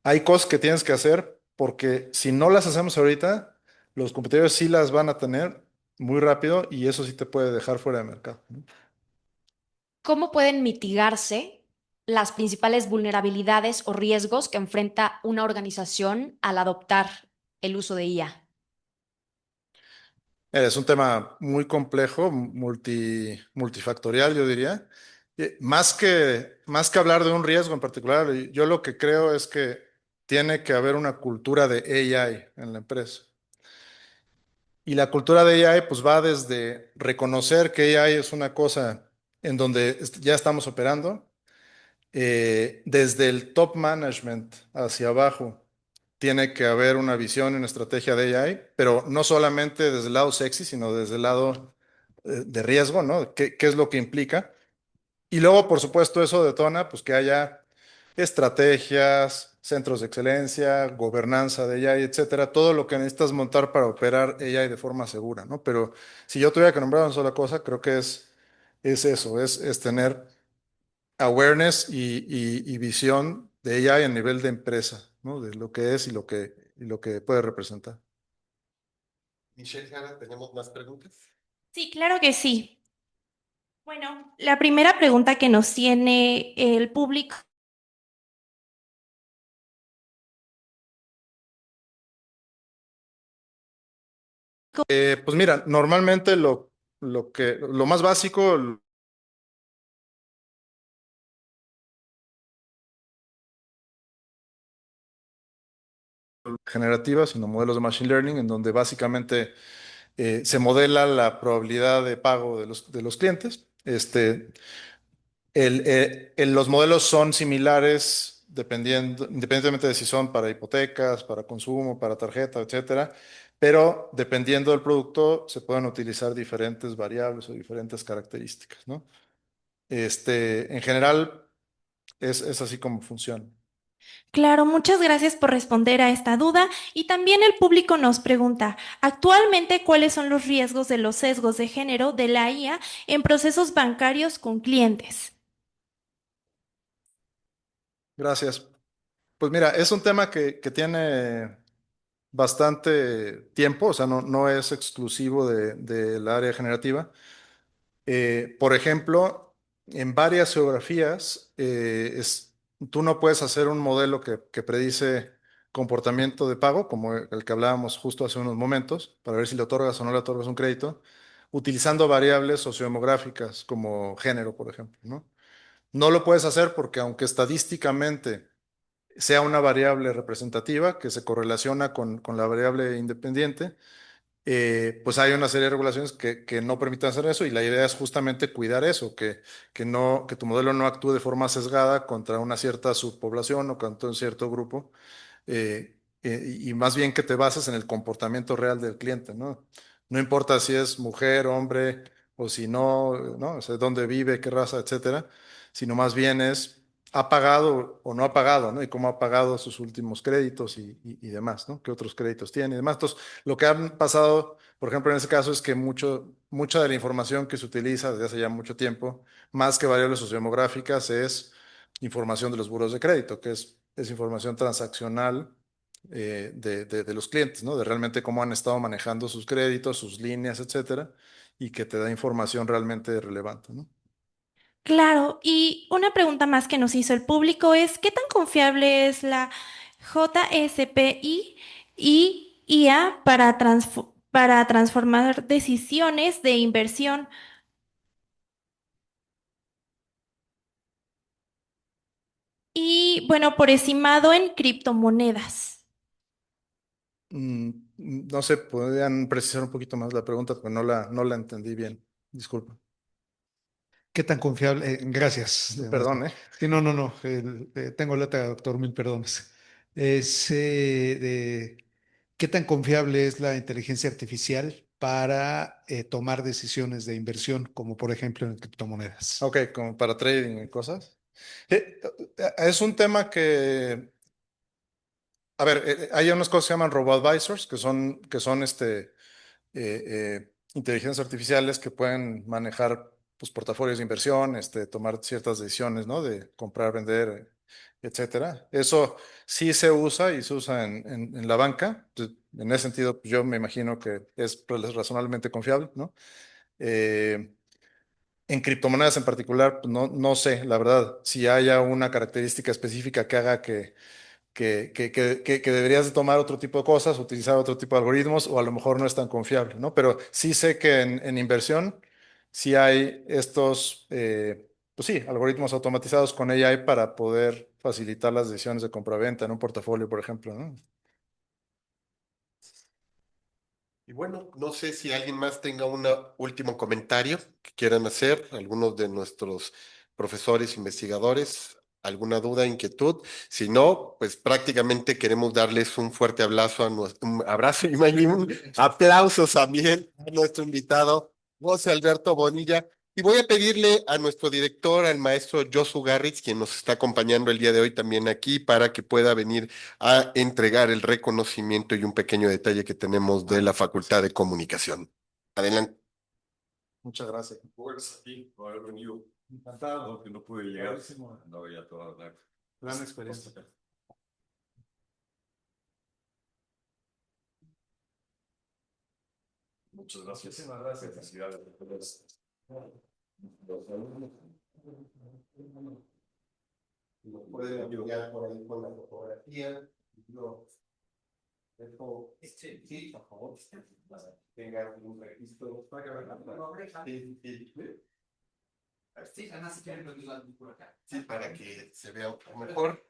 hay cosas que tienes que hacer porque si no las hacemos ahorita, los competidores sí las van a tener muy rápido y eso sí te puede dejar fuera de mercado, ¿no? ¿Cómo pueden mitigarse las principales vulnerabilidades o riesgos que enfrenta una organización al adoptar el uso de IA? Es un tema muy complejo, multifactorial, yo diría. Más que hablar de un riesgo en particular, yo lo que creo es que tiene que haber una cultura de AI en la empresa. Y la cultura de AI pues va desde reconocer que AI es una cosa en donde ya estamos operando, desde el top management hacia abajo. Tiene que haber una visión y una estrategia de AI, pero no solamente desde el lado sexy, sino desde el lado de riesgo, ¿no? ¿Qué es lo que implica? Y luego, por supuesto, eso detona pues que haya estrategias, centros de excelencia, gobernanza de AI, etcétera, todo lo que necesitas montar para operar AI de forma segura, ¿no? Pero si yo tuviera que nombrar una sola cosa, creo que es eso, es tener awareness y visión de AI a nivel de empresa, ¿no? De lo que es y lo que puede representar. Michelle, Hanna, ¿tenemos más preguntas? Sí, claro que sí. Bueno, la primera pregunta que nos tiene el público, Pues mira, normalmente lo más básico, generativa, sino modelos de machine learning, en donde básicamente se modela la probabilidad de pago de los clientes. Los modelos son similares independientemente de si son para hipotecas, para consumo, para tarjeta, etcétera, pero dependiendo del producto se pueden utilizar diferentes variables o diferentes características, ¿no? En general es así como funciona. claro, muchas gracias por responder a esta duda. Y también el público nos pregunta, actualmente, ¿cuáles son los riesgos de los sesgos de género de la IA en procesos bancarios con clientes? Gracias. Pues mira, es un tema que tiene bastante tiempo, o sea, no es exclusivo del área generativa. Por ejemplo, en varias geografías, tú no puedes hacer un modelo que predice comportamiento de pago, como el que hablábamos justo hace unos momentos, para ver si le otorgas o no le otorgas un crédito, utilizando variables sociodemográficas como género, por ejemplo, ¿no? No lo puedes hacer porque aunque estadísticamente sea una variable representativa que se correlaciona con la variable independiente, pues hay una serie de regulaciones que no permiten hacer eso y la idea es justamente cuidar eso, que tu modelo no actúe de forma sesgada contra una cierta subpoblación o contra un cierto grupo, y más bien que te bases en el comportamiento real del cliente, ¿no? No importa si es mujer, hombre o si no, ¿no? O sea, dónde vive, qué raza, etcétera, sino más bien ha pagado o no ha pagado, ¿no? Y cómo ha pagado sus últimos créditos y demás, ¿no? ¿Qué otros créditos tiene y demás? Entonces, lo que ha pasado, por ejemplo, en ese caso es que mucha de la información que se utiliza desde hace ya mucho tiempo, más que variables sociodemográficas, es información de los buros de crédito, que es información transaccional de los clientes, ¿no? De realmente cómo han estado manejando sus créditos, sus líneas, etcétera, y que te da información realmente relevante, ¿no? Claro, y una pregunta más que nos hizo el público es, ¿qué tan confiable es la JSPI y IA para transformar decisiones de inversión? Y bueno, por estimado en criptomonedas. No sé, podrían precisar un poquito más la pregunta, porque no la entendí bien. Disculpa. ¿Qué tan confiable? Gracias. Perdón, ¿eh? Sí, no. Tengo letra, doctor, mil perdones. Es, ¿qué tan confiable es la inteligencia artificial para tomar decisiones de inversión, como por ejemplo en criptomonedas? Ok, como para trading y cosas. Es un tema que, a ver, hay unas cosas que se llaman robo-advisors, que son inteligencias artificiales que pueden manejar pues, portafolios de inversión, tomar ciertas decisiones, ¿no? De comprar, vender, etcétera. Eso sí se usa y se usa en la banca. Entonces, en ese sentido, pues, yo me imagino que es pues, razonablemente confiable, ¿no? Eh, en criptomonedas en particular, pues, no sé, la verdad, si haya una característica específica que haga que deberías de tomar otro tipo de cosas, utilizar otro tipo de algoritmos, o a lo mejor no es tan confiable, ¿no? Pero sí sé que en inversión sí hay estos, pues sí, algoritmos automatizados con AI para poder facilitar las decisiones de compra-venta en un portafolio, por ejemplo, ¿no? Y bueno, no sé si alguien más tenga un último comentario que quieran hacer, algunos de nuestros profesores, investigadores, alguna duda, inquietud. Si no, pues prácticamente queremos darles un fuerte abrazo, un abrazo y más bien un aplauso también a nuestro invitado, José Alberto Bonilla. Y voy a pedirle a nuestro director, al maestro Josu Garritz, quien nos está acompañando el día de hoy también aquí, para que pueda venir a entregar el reconocimiento y un pequeño detalle que tenemos de la Facultad de Comunicación. Adelante. Muchas gracias. Pues aquí, por haber venido. Encantado que no pude llegar. No veía toda la Gran experiencia. Muchas gracias. Muchísimas gracias. Felicidades. Nos pueden ayudar por ahí con la fotografía. Yo dejo, sí, por favor, tengan un registro. Sí, sí. Sí, para que se vea un poco mejor.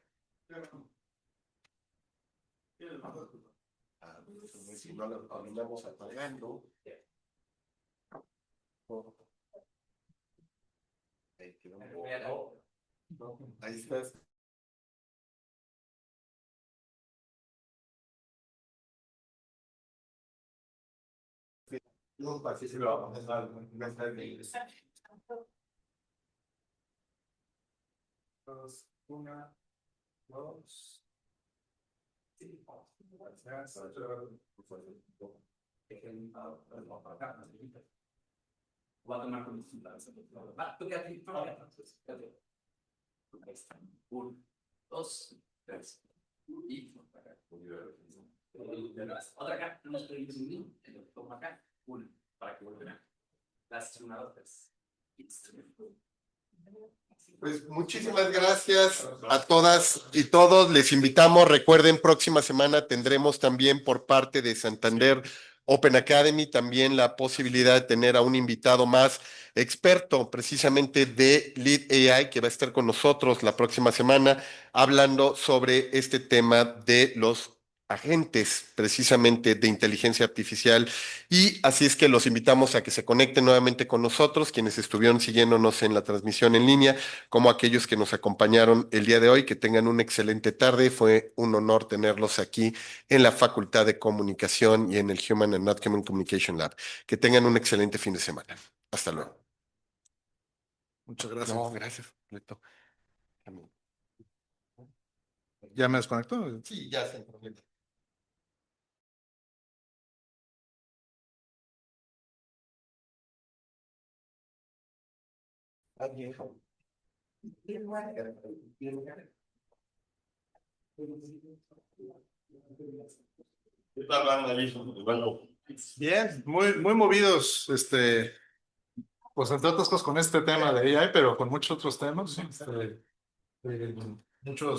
Si no lo terminamos apagando. Ahí quedó un poco. Ahí está. No, así se lo vamos a pasar. Una, dos. Sí, Va a tomar con va, tú quédate. Uno, dos, tres. Y otra acá, no nos pedimos un niño. Toma acá, uno, para que vuelvan. Las una, dos, tres. Pues muchísimas gracias a todas y todos. Les invitamos, recuerden, próxima semana tendremos también por parte de Santander Open Academy también la posibilidad de tener a un invitado más experto precisamente de Lead AI que va a estar con nosotros la próxima semana hablando sobre este tema de los agentes precisamente de inteligencia artificial. Y así es que los invitamos a que se conecten nuevamente con nosotros, quienes estuvieron siguiéndonos en la transmisión en línea, como aquellos que nos acompañaron el día de hoy, que tengan una excelente tarde. Fue un honor tenerlos aquí en la Facultad de Comunicación y en el Human and Not Human Communication Lab. Que tengan un excelente fin de semana. Hasta luego. Muchas gracias. No, gracias. Leto. ¿Ya me desconectó? Sí, ya se problema. ¿Qué tal van ahí? Bueno, Bien, muy movidos, pues entre otras cosas con este tema de AI, pero con muchos otros temas, muchos